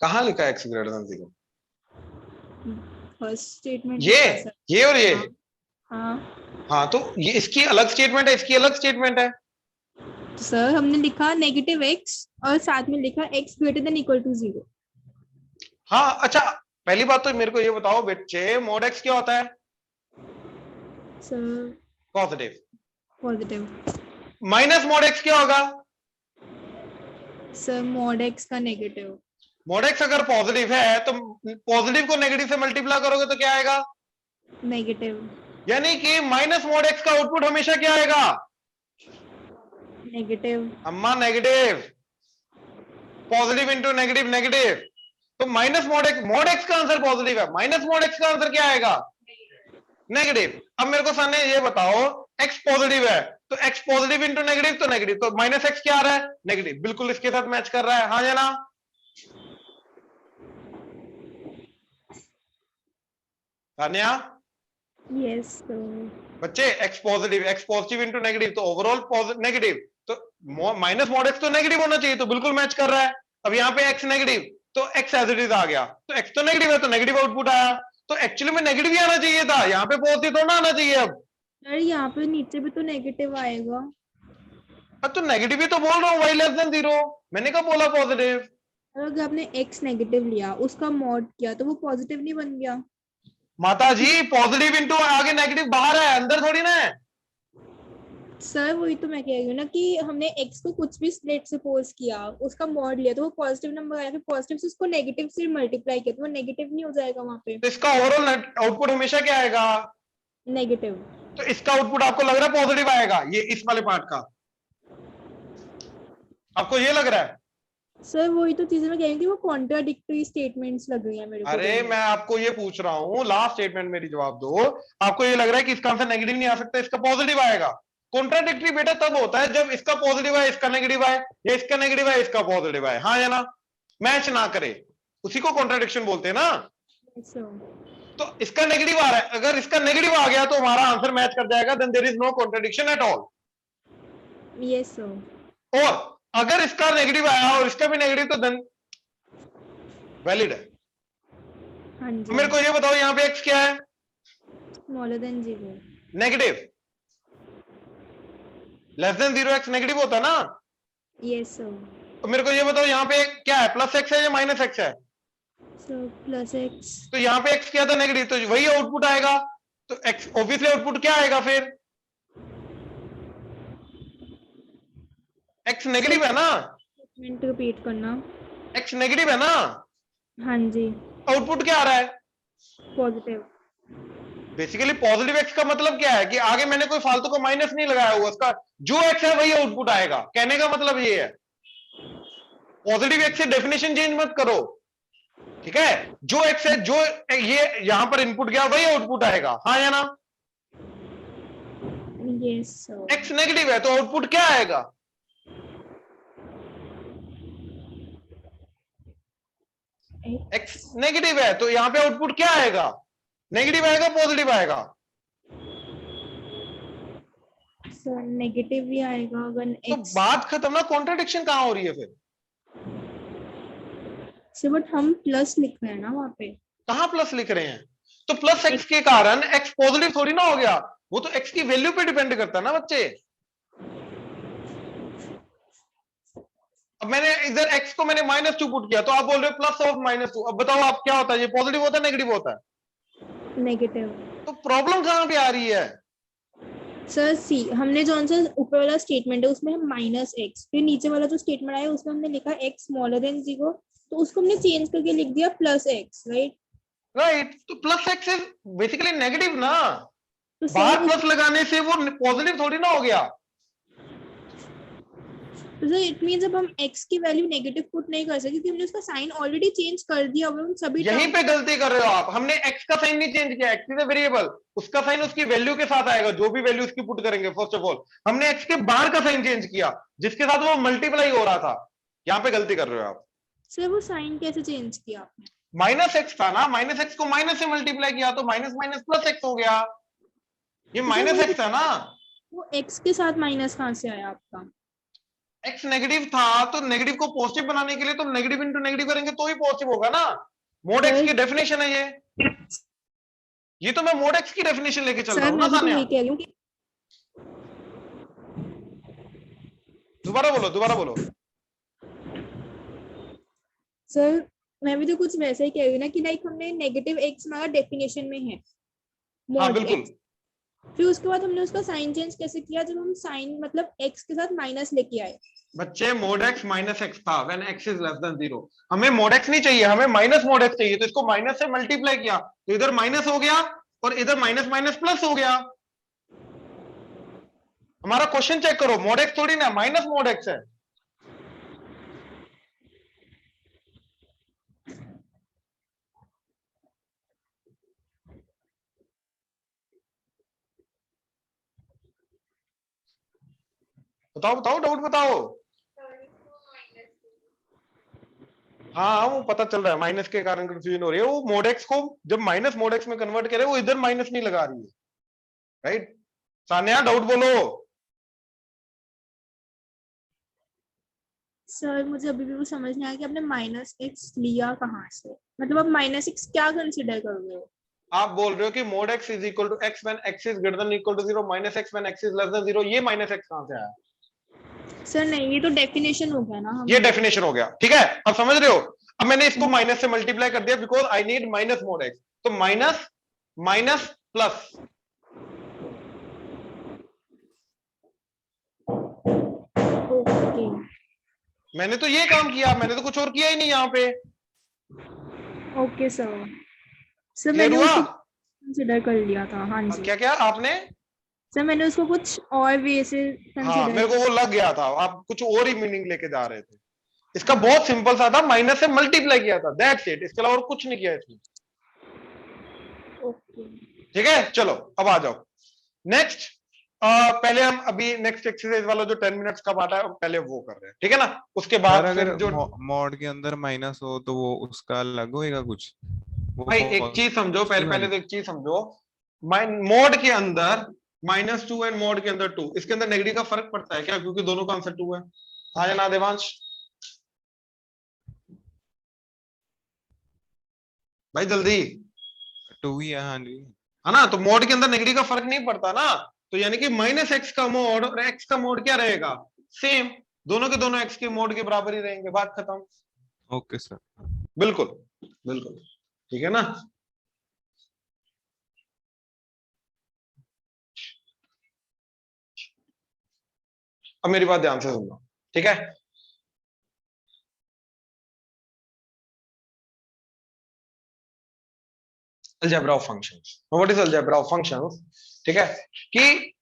[SPEAKER 1] कहाँ लिखा है x greater than 0?
[SPEAKER 2] First statement
[SPEAKER 1] ये और ये,
[SPEAKER 2] हाँ
[SPEAKER 1] हाँ तो ये इसकी अलग स्टेटमेंट है, इसकी अलग स्टेटमेंट है।
[SPEAKER 2] तो सर हमने लिखा नेगेटिव x और साथ में लिखा x greater than equal to 0।
[SPEAKER 1] हाँ अच्छा, पहली बात तो मेरे को ये बताओ बच्चे, मोड x क्या होता है?
[SPEAKER 2] Sir
[SPEAKER 1] positive.
[SPEAKER 2] Positive.
[SPEAKER 1] Minus mode x क्या होगा?
[SPEAKER 2] सर मॉड x का नेगेटिव।
[SPEAKER 1] मोड x अगर पॉजिटिव है तो पॉजिटिव को नेगेटिव से मल्टीप्लाई करोगे तो क्या आएगा?
[SPEAKER 2] नेगेटिव।
[SPEAKER 1] यानी कि माइनस मोड x का आउटपुट हमेशा क्या आएगा?
[SPEAKER 2] नेगेटिव।
[SPEAKER 1] अम्मा negative, positive into negative negative, तो माइनस मोड x का आंसर पॉजिटिव है, माइनस मोड x का आंसर क्या आएगा? नेगेटिव। अब मेरे को सामने ये बताओ x पॉजिटिव है तो x पॉजिटिव इंटू नेगेटिव तो नेगेटिव, तो माइनस x क्या आ रहा है? नेगेटिव। बिल्कुल इसके साथ मैच कर रहा है, हाँ या ना? Tanya
[SPEAKER 2] yes sir.
[SPEAKER 1] बच्चे x पॉजिटिव इंटू नेगेटिव तो ओवरऑल नेगेटिव, तो माइनस मोड x तो नेगेटिव होना चाहिए, तो बिल्कुल मैच कर रहा है। अब यहाँ पे x नेगेटिव तो x एज इट इज आ गया, तो x तो नेगेटिव है तो नेगेटिव आउटपुट आया, तो एक्चुअली में नेगेटिव ही आना चाहिए था, यहाँ पे पॉजिटिव थोड़ा आना चाहिए। अब
[SPEAKER 2] सर यहाँ पे नीचे भी तो नेगेटिव आएगा।
[SPEAKER 1] तो नेगेटिव ही तो बोल रहा हूँ, y लेस देन 0, मैंने कब बोला पॉजिटिव?
[SPEAKER 2] अगर आपने x नेगेटिव लिया उसका मॉड किया तो वो पॉजिटिव नहीं बन गया?
[SPEAKER 1] माता जी पॉजिटिव इंटू आगे नेगेटिव बाहर है, अंदर थोड़ी ना है।
[SPEAKER 2] सर वही तो मैं कह रही हूँ ना कि हमने x को कुछ भी लेट सपोज किया, उसका मॉड लिया तो वो पॉजिटिव नंबर आया, फिर पॉजिटिव से उसको नेगेटिव से मल्टीप्लाई किया तो वो नेगेटिव नहीं हो जाएगा वहां पे?
[SPEAKER 1] तो इसका ओवरऑल आउटपुट हमेशा क्या आएगा?
[SPEAKER 2] नेगेटिव।
[SPEAKER 1] तो इसका आउटपुट आपको लग रहा है पॉजिटिव आएगा, ये इस वाले पार्ट का आपको ये लग रहा है?
[SPEAKER 2] सर वही तो चीजें मैं कह रही हूँ कि वो कॉन्ट्राडिक्टरी स्टेटमेंट्स लग रही है मेरे को।
[SPEAKER 1] अरे मैं आपको ये पूछ रहा हूँ, लास्ट स्टेटमेंट मेरी जवाब दो। आपको ये लग रहा है कि इसका आंसर नेगेटिव नहीं आ सकता, इसका पॉजिटिव आएगा? कॉन्ट्राडिक्टरी बेटा तब होता है जब इसका पॉजिटिव है इसका नेगेटिव है, या इसका नेगेटिव है इसका पॉजिटिव है, हाँ या ना? मैच ना करे उसी को कॉन्ट्राडिक्शन बोलते हैं ना। तो इसका नेगेटिव आ रहा है, अगर इसका नेगेटिव आ गया तो हमारा आंसर मैच कर जाएगा, then there is no contradiction at all.
[SPEAKER 2] Yes sir.
[SPEAKER 1] और अगर इसका नेगेटिव आया और इसका भी नेगेटिव तो देन वैलिड है।
[SPEAKER 2] हाँ जी।
[SPEAKER 1] मेरे को ये बताओ यहाँ पे x क्या है?
[SPEAKER 2] Smaller than 0।
[SPEAKER 1] Negative. Less than 0 x negative होता है ना?
[SPEAKER 2] Yes sir.
[SPEAKER 1] तो मेरे को ये बताओ यहाँ पे क्या है, प्लस x है या माइनस x है?
[SPEAKER 2] Sir plus x।
[SPEAKER 1] तो यहाँ पे x क्या था? नेगेटिव, तो वही आउटपुट आएगा, तो x ऑब्वियसली आउटपुट क्या आएगा फिर? x नेगेटिव है ना?
[SPEAKER 2] मिनट रिपीट करना।
[SPEAKER 1] x नेगेटिव है ना?
[SPEAKER 2] हाँ जी।
[SPEAKER 1] आउटपुट क्या आ रहा है?
[SPEAKER 2] पॉजिटिव।
[SPEAKER 1] बेसिकली पॉजिटिव x का मतलब क्या है कि आगे मैंने कोई फालतू का माइनस नहीं लगाया हुआ, उसका जो x है वही आउटपुट आएगा, कहने का मतलब ये है। पॉजिटिव x से डेफिनेशन चेंज मत करो, ठीक है? जो x है, जो ये यहां पर इनपुट गया वही आउटपुट आएगा, हाँ या ना?
[SPEAKER 2] Yes sir.
[SPEAKER 1] x नेगेटिव है तो आउटपुट क्या आएगा? x नेगेटिव है तो यहां पे आउटपुट क्या आएगा? नेगेटिव आएगा पॉजिटिव आएगा?
[SPEAKER 2] सर नेगेटिव ही आएगा अगर
[SPEAKER 1] तो
[SPEAKER 2] x।
[SPEAKER 1] बात खत्म ना, कॉन्ट्रडिक्शन कहां हो रही है फिर?
[SPEAKER 2] सर बट हम प्लस लिख रहे हैं ना वहाँ पे।
[SPEAKER 1] कहां प्लस लिख रहे हैं? तो प्लस x के कारण x पॉजिटिव थोड़ी ना हो गया, वो तो x की वैल्यू पे डिपेंड करता है ना बच्चे। अब मैंने इधर x को मैंने -2 पुट किया तो आप बोल रहे हो प्लस ऑफ -2, अब बताओ आप क्या होता है, ये पॉजिटिव होता है नेगेटिव होता है?
[SPEAKER 2] नेगेटिव।
[SPEAKER 1] तो प्रॉब्लम कहां पे आ रही है?
[SPEAKER 2] सर सी हमने जो आंसर ऊपर वाला स्टेटमेंट है उसमें हम -x, फिर नीचे वाला जो स्टेटमेंट आया उसमें हमने लिखा x स्मॉलर देन 0, तो उसको हमने चेंज करके लिख दिया +x, राइट?
[SPEAKER 1] राइट, तो plus x is basically negative ना,
[SPEAKER 2] तो
[SPEAKER 1] बाहर
[SPEAKER 2] सर
[SPEAKER 1] प्लस लगाने से वो पॉजिटिव थोड़ी ना हो गया।
[SPEAKER 2] सर इट मींस अब हम x की वैल्यू नेगेटिव पुट नहीं कर सकते क्योंकि हमने उसका साइन ऑलरेडी चेंज कर दिया हुआ है उन सभी
[SPEAKER 1] यहीं
[SPEAKER 2] terms
[SPEAKER 1] पे गलती कर रहे हो आप, हमने x का साइन नहीं चेंज किया, x इज अ वेरिएबल, उसका साइन उसकी वैल्यू के साथ आएगा, जो भी वैल्यू उसकी पुट करेंगे। फर्स्ट ऑफ ऑल हमने x के बाहर का साइन चेंज किया जिसके साथ वो मल्टीप्लाई हो रहा था, यहाँ पे गलती कर रहे हो आप।
[SPEAKER 2] सर वो साइन कैसे चेंज किया आपने?
[SPEAKER 1] माइनस एक्स था ना, माइनस एक्स को माइनस से मल्टीप्लाई किया तो माइनस माइनस प्लस एक्स हो गया, ये
[SPEAKER 2] सर
[SPEAKER 1] माइनस
[SPEAKER 2] वो
[SPEAKER 1] एक्स है ना।
[SPEAKER 2] वो x के साथ माइनस कहाँ से आया आपका?
[SPEAKER 1] एक्स नेगेटिव था तो नेगेटिव को पॉजिटिव बनाने के लिए तो नेगेटिव इंटू नेगेटिव करेंगे तो ही पॉजिटिव होगा ना। मोड एक्स की डेफिनेशन है ये तो मैं मोड एक्स की डेफिनेशन लेके चल रहा
[SPEAKER 2] सर
[SPEAKER 1] हूँ ना
[SPEAKER 2] मैं भी तो
[SPEAKER 1] सान्या।
[SPEAKER 2] यही कह रही हूँ कि
[SPEAKER 1] दोबारा बोलो।
[SPEAKER 2] सर मैं भी तो कुछ वैसा ही कह रही हूँ ना कि लाइक हमने नेगेटिव x हमारा डेफिनेशन में है
[SPEAKER 1] हाँ
[SPEAKER 2] mod
[SPEAKER 1] बिल्कुल,
[SPEAKER 2] x, फिर उसके बाद हमने उसका साइन चेंज कैसे किया जब हम साइन मतलब x के साथ माइनस लेके आए।
[SPEAKER 1] बच्चे मोड एक्स माइनस एक्स था when x is less than 0, हमें मोड एक्स नहीं चाहिए, हमें माइनस मोड एक्स चाहिए, तो इसको माइनस से मल्टीप्लाई किया तो इधर माइनस हो गया और इधर माइनस माइनस प्लस हो गया। हमारा क्वेश्चन चेक करो, मोड एक्स थोड़ी ना माइनस मोड एक्स है। बताओ डाउट बताओ। हाँ वो पता चल रहा है, माइनस के कारण कंफ्यूजन हो रही है, वो मोड एक्स को जब माइनस मोड एक्स में कन्वर्ट करे वो इधर माइनस नहीं लगा रही है। राइट सान्या, डाउट बोलो।
[SPEAKER 2] सर मुझे अभी भी वो समझ नहीं आया कि आपने माइनस x लिया कहाँ से, मतलब आप माइनस x क्या कंसिडर कर रहे हो?
[SPEAKER 1] आप बोल रहे हो कि mod x is equal to x when x is greater than equal to 0 minus x when x is less than 0, ये माइनस एक्स कहां से आया?
[SPEAKER 2] सर नहीं, ये तो डेफिनेशन हो गया ना।
[SPEAKER 1] ये डेफिनेशन हो गया, ठीक है, अब समझ रहे हो। अब मैंने इसको माइनस से मल्टीप्लाई कर दिया because I need minus mod x, तो माइनस माइनस प्लस,
[SPEAKER 2] ओके
[SPEAKER 1] मैंने तो ये काम किया, मैंने तो कुछ और किया ही नहीं यहाँ पे।
[SPEAKER 2] ओके सर
[SPEAKER 1] क्लियर
[SPEAKER 2] मैंने
[SPEAKER 1] हुआ?
[SPEAKER 2] उसको कंसिडर कर लिया था। हाँ जी
[SPEAKER 1] क्या क्या आपने?
[SPEAKER 2] सर मैंने उसको कुछ और वे से
[SPEAKER 1] हाँ
[SPEAKER 2] कंसिडर।
[SPEAKER 1] मेरे को वो लग गया था, आप कुछ और ही मीनिंग लेके जा रहे थे। इसका बहुत सिंपल सा था, माइनस से मल्टीप्लाई किया था, दैट्स इट, इसके अलावा और कुछ नहीं किया इसमें।
[SPEAKER 2] ओके
[SPEAKER 1] ठीक है, चलो अब आ जाओ नेक्स्ट। पहले हम अभी नेक्स्ट एक्सरसाइज वाला जो 10 मिनट्स का पार्ट है पहले वो कर रहे हैं, ठीक है ना, उसके बाद
[SPEAKER 9] सर
[SPEAKER 1] फिर
[SPEAKER 9] अगर
[SPEAKER 1] जो
[SPEAKER 9] मॉड के अंदर माइनस हो तो वो उसका अलग होएगा कुछ? वो
[SPEAKER 1] भाई एक चीज समझो, पहले तो एक चीज समझो, मोड के अंदर -2 एंड मोड के अंदर 2, इसके अंदर नेगेटिव का फर्क पड़ता है क्या? क्योंकि दोनों का आंसर 2 है। हाँ या ना देवांश? भाई जल्दी,
[SPEAKER 9] 2 ही है। हाँ जी,
[SPEAKER 1] है ना, तो मोड के अंदर नेगेटिव का फर्क नहीं पड़ता ना, तो यानी कि माइनस एक्स का मोड और एक्स का मोड क्या रहेगा? सेम, दोनों के दोनों एक्स के मोड के बराबर ही रहेंगे, बात खत्म।
[SPEAKER 9] Okay sir.
[SPEAKER 1] बिल्कुल बिल्कुल, ठीक है ना। अब मेरी बात ध्यान से सुनना, ठीक है। Algebra of functions, what is algebra of functions? ठीक है, कि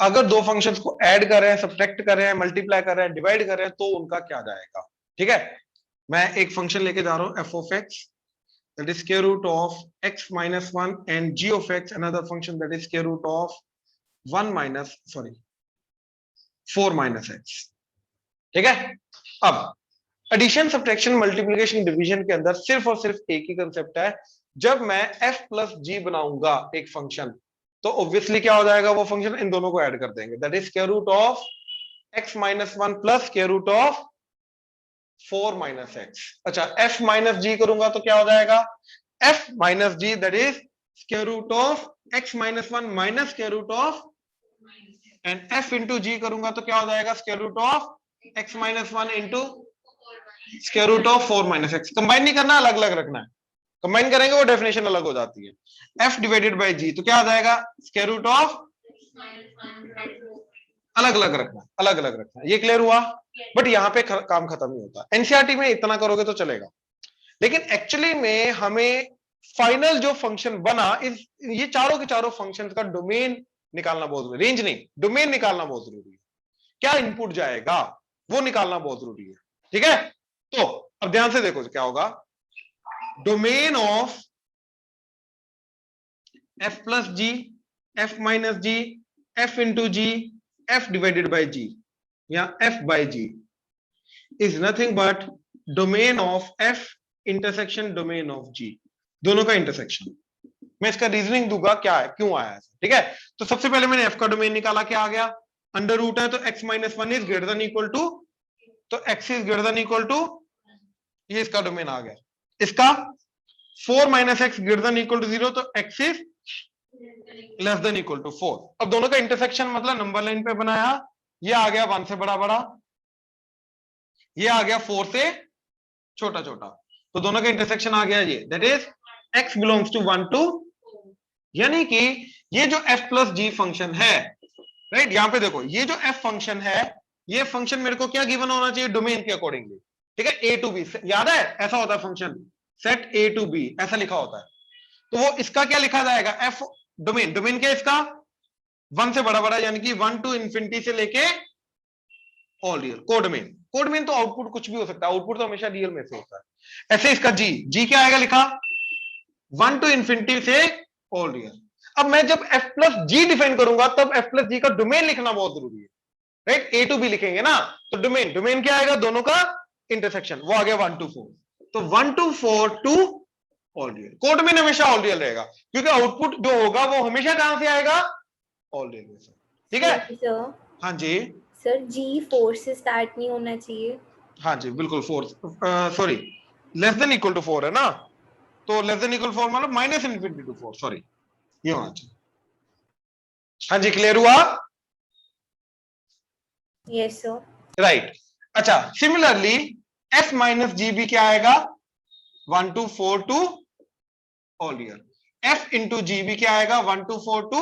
[SPEAKER 1] अगर दो फंक्शंस को ऐड कर रहे हैं, सब्ट्रैक्ट कर रहे हैं, मल्टीप्लाई कर रहे हैं, डिवाइड कर रहे हैं, तो उनका क्या जाएगा? ठीक है, मैं एक फंक्शन लेके जा रहा हूं f of x that is square root of x minus 1 and g of x another function that is square root of 4 minus x, ठीक है। अब एडिशन, सब्ट्रैक्शन, मल्टीप्लिकेशन, डिवीजन के अंदर सिर्फ और सिर्फ एक ही कंसेप्ट है, जब मैं f प्लस जी बनाऊंगा एक फंक्शन तो ऑब्वियसली क्या हो जाएगा, वो फंक्शन इन दोनों को ऐड कर देंगे, that is square root of x minus 1 plus square root of 4 minus x. अच्छा, f माइनस जी करूंगा तो क्या हो जाएगा, f minus g that is square root of x minus 1 minus square root of, and f into g करूंगा तो क्या हो जाएगा, square root of x minus 1 into square root of 4 minus x. Combine नहीं करना, अलग अलग रखना है, कंबाइन करेंगे वो डेफिनेशन अलग हो जाती है। f डिवाइडेड बाय g तो क्या आ जाएगा, स्क्वायर रूट ऑफ, अलग अलग रखना, अलग अलग रखना, ये क्लियर हुआ। बट यहाँ पे काम खत्म नहीं होता, एनसीईआरटी में इतना करोगे तो चलेगा, लेकिन एक्चुअली में हमें फाइनल जो फंक्शन बना, इस ये चारों के चारों फंक्शंस का डोमेन निकालना बहुत जरूरी, रेंज नहीं, डोमेन निकालना बहुत जरूरी है। क्या इनपुट जाएगा वो निकालना बहुत जरूरी है, ठीक है। तो अब ध्यान से देखो क्या होगा, domain of f plus g, f minus g, f into g, f divided by g या एफ by g is nothing but domain of f intersection domain of g, दोनों का इंटरसेक्शन। मैं इसका रीजनिंग दूंगा क्या है, क्यों आया है, ठीक है। तो सबसे पहले मैंने एफ का डोमेन निकाला, क्या आ गया, अंडर रूट है तो x minus one is greater than equal to, तो x is greater than equal to, ये इसका डोमेन आ गया। इसका 4 minus x greater than equal to 0, तो x is less than equal to 4। अब दोनों का इंटरसेक्शन मतलब नंबर लाइन पे बनाया, ये आ गया 1 से बड़ा बड़ा, ये आ गया 4 से छोटा छोटा, तो दोनों का इंटरसेक्शन आ गया ये, that is x belongs to 1 to, यानी कि ये जो f प्लस जी फंक्शन है, राइट, यहां पे देखो ये जो f फंक्शन है, ये फंक्शन मेरे को क्या गिवन होना चाहिए, डोमेन के अकॉर्डिंगली, ठीक है, a टू बी, याद है ऐसा होता है function, set a to b ऐसा लिखा होता है। तो वो इसका क्या लिखा जाएगा, f डोमेन, डोमेन क्या इसका 1 से बड़ा बड़ा, यानी कि 1 टू इंफिनिटी से लेके ऑल रियल, कोडमेन, कोडमेन तो आउटपुट कुछ भी हो सकता है, आउटपुट तो हमेशा रियल में से होता है। ऐसे इसका जी, जी क्या आएगा लिखा 1 टू इंफिनिटी से ऑल रियल। अब मैं जब f प्लस जी डिफाइन करूंगा तब f प्लस जी का डोमेन लिखना बहुत जरूरी है, राइट, a टू बी लिखेंगे ना, तो डोमेन, डोमेन क्या आएगा, दोनों का इंटरसेक्शन, वो आ गया 1 टू 4, तो 1 to 4 to all real. Codomain हमेशा ऑल रियल रहेगा क्योंकि आउटपुट जो होगा वो हमेशा कहां से आएगा, ऑल रियल में से, ठीक है।
[SPEAKER 5] सर,
[SPEAKER 1] हाँ जी
[SPEAKER 5] सर जी 4 से स्टार्ट नहीं होना चाहिए।
[SPEAKER 1] हाँ जी बिल्कुल, 4 sorry less than equal to 4 है ना, तो लेस देन इक्वल 4 मतलब माइनस इनफिनिटी टू 4, सॉरी ये होना चाहिए। हाँ जी क्लियर हुआ,
[SPEAKER 5] यस सर।
[SPEAKER 1] राइट। अच्छा सिमिलरली f माइनस जी भी क्या आएगा 1 to 4 to all real, f into g भी क्या आएगा 1 to 4 to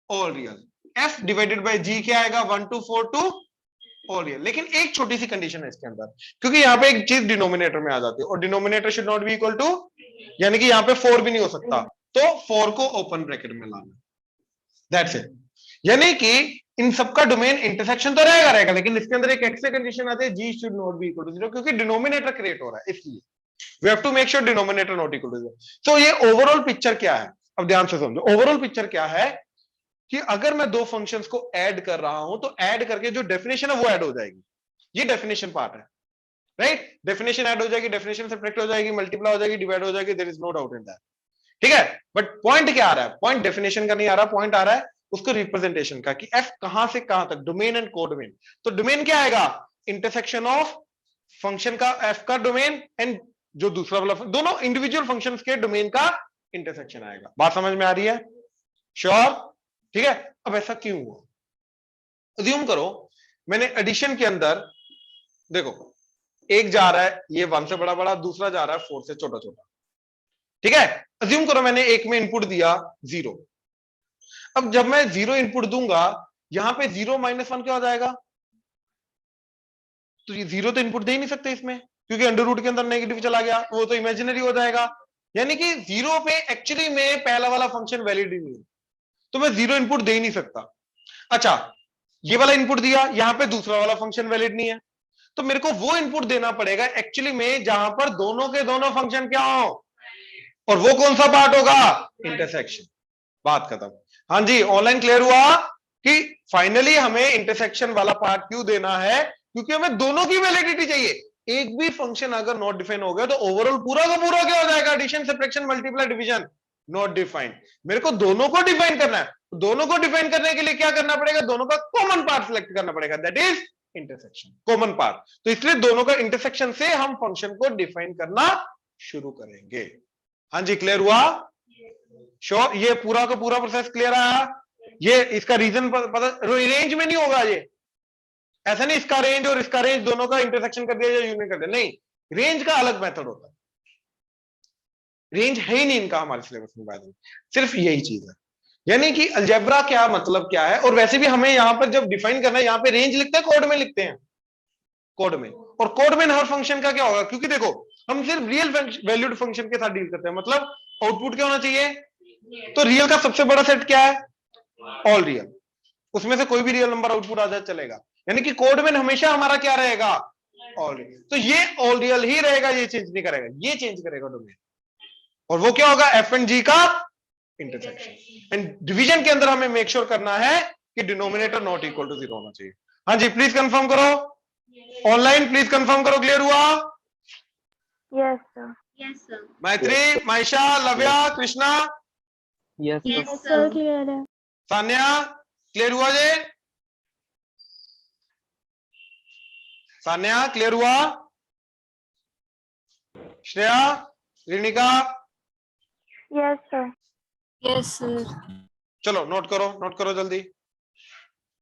[SPEAKER 1] all real, f divided by g क्या आएगा 1 टू 4 टू ऑल रियल। लेकिन एक छोटी सी कंडीशन है इसके अंदर, क्योंकि यहाँ पे एक चीज डिनोमिनेटर में आ जाती है और denominator should not be equal to, यानी कि यहाँ पे 4 भी नहीं हो सकता, तो 4 को ओपन ब्रैकेट में लाना, दैट्स इट। यानी कि इन सबका डोमेन इंटरसेक्शन तो रहेगा, लेकिन इसके अंदर एक एक्स्ट्रा कंडीशन आती है, g should not be equal to 0, क्योंकि डिनोमिनेटर क्रिएट हो रहा है, इसलिए we have to make sure denominator not equal to 0। तो ये ओवरऑल पिक्चर क्या है, अब ध्यान से समझो, ओवरऑल पिक्चर क्या है कि अगर मैं दो फंक्शंस को ऐड कर रहा हूं तो ऐड करके जो डेफिनेशन है वो ऐड हो जाएगी, ये डेफिनेशन पार्ट है, राइट, डेफिनेशन ऐड हो जाएगी, डेफिनेशन सब्ट्रैक्ट हो जाएगी, मल्टीप्लाई हो जाएगी, डिवाइड हो जाएगी, there is no doubt in that, ठीक है। बट पॉइंट क्या आ रहा है, पॉइंट डेफिनेशन का नहीं आ रहा, पॉइंट आ रहा है उसको रिप्रेजेंटेशन का, कि f कहां से कहां तक, डोमेन एंड कोडोमेन। तो डोमेन क्या आएगा, इंटरसेक्शन ऑफ फंक्शन का f का डोमेन एंड जो दूसरा वाला, दोनों इंडिविजुअल फंक्शंस के डोमेन का इंटरसेक्शन आएगा। बात समझ में आ रही है, श्योर, ठीक है। अब ऐसा क्यों हुआ, अज्यूम करो मैंने एडिशन के अंदर देखो एक जा रहा है ये 1 से बड़ा बड़ा, दूसरा जा रहा है 4 से छोटा छोटा, ठीक है। अज्यूम करो मैंने एक में इनपुट दिया 0, अब जब मैं 0 इनपुट दूंगा यहां पे 0 माइनस 1 क्या हो जाएगा, तो ये 0 तो इनपुट दे ही नहीं सकते इसमें, क्योंकि अंडर रूट के अंदर नेगेटिव चला गया, वो तो इमेजिनरी हो जाएगा, यानी कि 0 पे एक्चुअली में पहला वाला फंक्शन वैलिड ही नहीं है, तो मैं 0 इनपुट दे ही नहीं सकता। अच्छा ये वाला इनपुट दिया, यहां पे दूसरा वाला फंक्शन वैलिड नहीं है, तो मेरे को वो इनपुट देना पड़ेगा एक्चुअली में जहां पर दोनों के दोनों फंक्शन क्या हो, और वो कौन सा पार्ट होगा, इंटरसेक्शन। बात खत्म। हाँ जी ऑनलाइन क्लियर हुआ कि फाइनली हमें इंटरसेक्शन वाला पार्ट क्यों देना है, क्योंकि हमें दोनों की वैलिडिटी चाहिए। एक भी फंक्शन अगर नॉट डिफाइन हो गया तो ओवरऑल पूरा का पूरा क्या हो जाएगा, addition subtraction multiply division not defined. मेरे को दोनों को डिफाइन करना है, दोनों को डिफाइन करने के लिए क्या करना पड़ेगा, दोनों का कॉमन पार्ट सिलेक्ट करना पड़ेगा, that is intersection, common part. तो इसलिए दोनों का इंटरसेक्शन से हम फंक्शन को डिफाइन करना शुरू करेंगे। हाँ जी क्लियर हुआ, श्योर, ये पूरा का पूरा प्रोसेस क्लियर आया। ये इसका रीजन पता, रेंज में नहीं होगा ये, ऐसा नहीं इसका रेंज और इसका रेंज दोनों का इंटरसेक्शन कर दिया या यूनियन कर दिया, नहीं, रेंज का अलग मेथड होता है, रेंज है ही नहीं इनका हमारे सिलेबस में, बाय द वे सिर्फ यही चीज है। यानी कि अलजेब्रा क्या मतलब क्या है, और वैसे भी हमें यहां पर जब डिफाइन करना है, यहां पे रेंज लिखते हैं कोड में लिखते हैं, कोड में, और कोड में हर फंक्शन का क्या होगा, क्योंकि देखो हम सिर्फ रियल वैल्यूड फंक्शन के साथ डील करते हैं, मतलब आउटपुट क्या होना चाहिए, तो रियल का सबसे बड़ा सेट क्या है, ऑल रियल, उसमें से कोई भी रियल नंबर आउटपुट आ जाए चलेगा, यानी कि कोड में हमेशा हमारा क्या रहेगा, ऑल रियल। तो ये ऑल रियल ही रहेगा, ये चेंज नहीं करेगा, ये चेंज करेगा डोमेन, और वो क्या होगा, एफ एंड जी का इंटरसेक्शन। एंड डिवीजन के अंदर हमें मेक श्योर करना है कि डिनोमिनेटर नॉट इक्वल टू 0 होना चाहिए। हाँ जी, प्लीज कंफर्म करो, ऑनलाइन प्लीज कंफर्म करो, क्लियर हुआ?
[SPEAKER 7] Yes sir.
[SPEAKER 4] Yes, sir.
[SPEAKER 1] Maitri, Maisha, Lavya, Krishna,
[SPEAKER 8] yes
[SPEAKER 4] Yes,
[SPEAKER 7] sir
[SPEAKER 4] sir.
[SPEAKER 7] Clear है।
[SPEAKER 1] सान्या, क्लियर हुआ जी? सान्या क्लियर हुआ? Shreya, Rinika,
[SPEAKER 7] yes sir.
[SPEAKER 2] Yes sir.
[SPEAKER 1] चलो नोट करो जल्दी।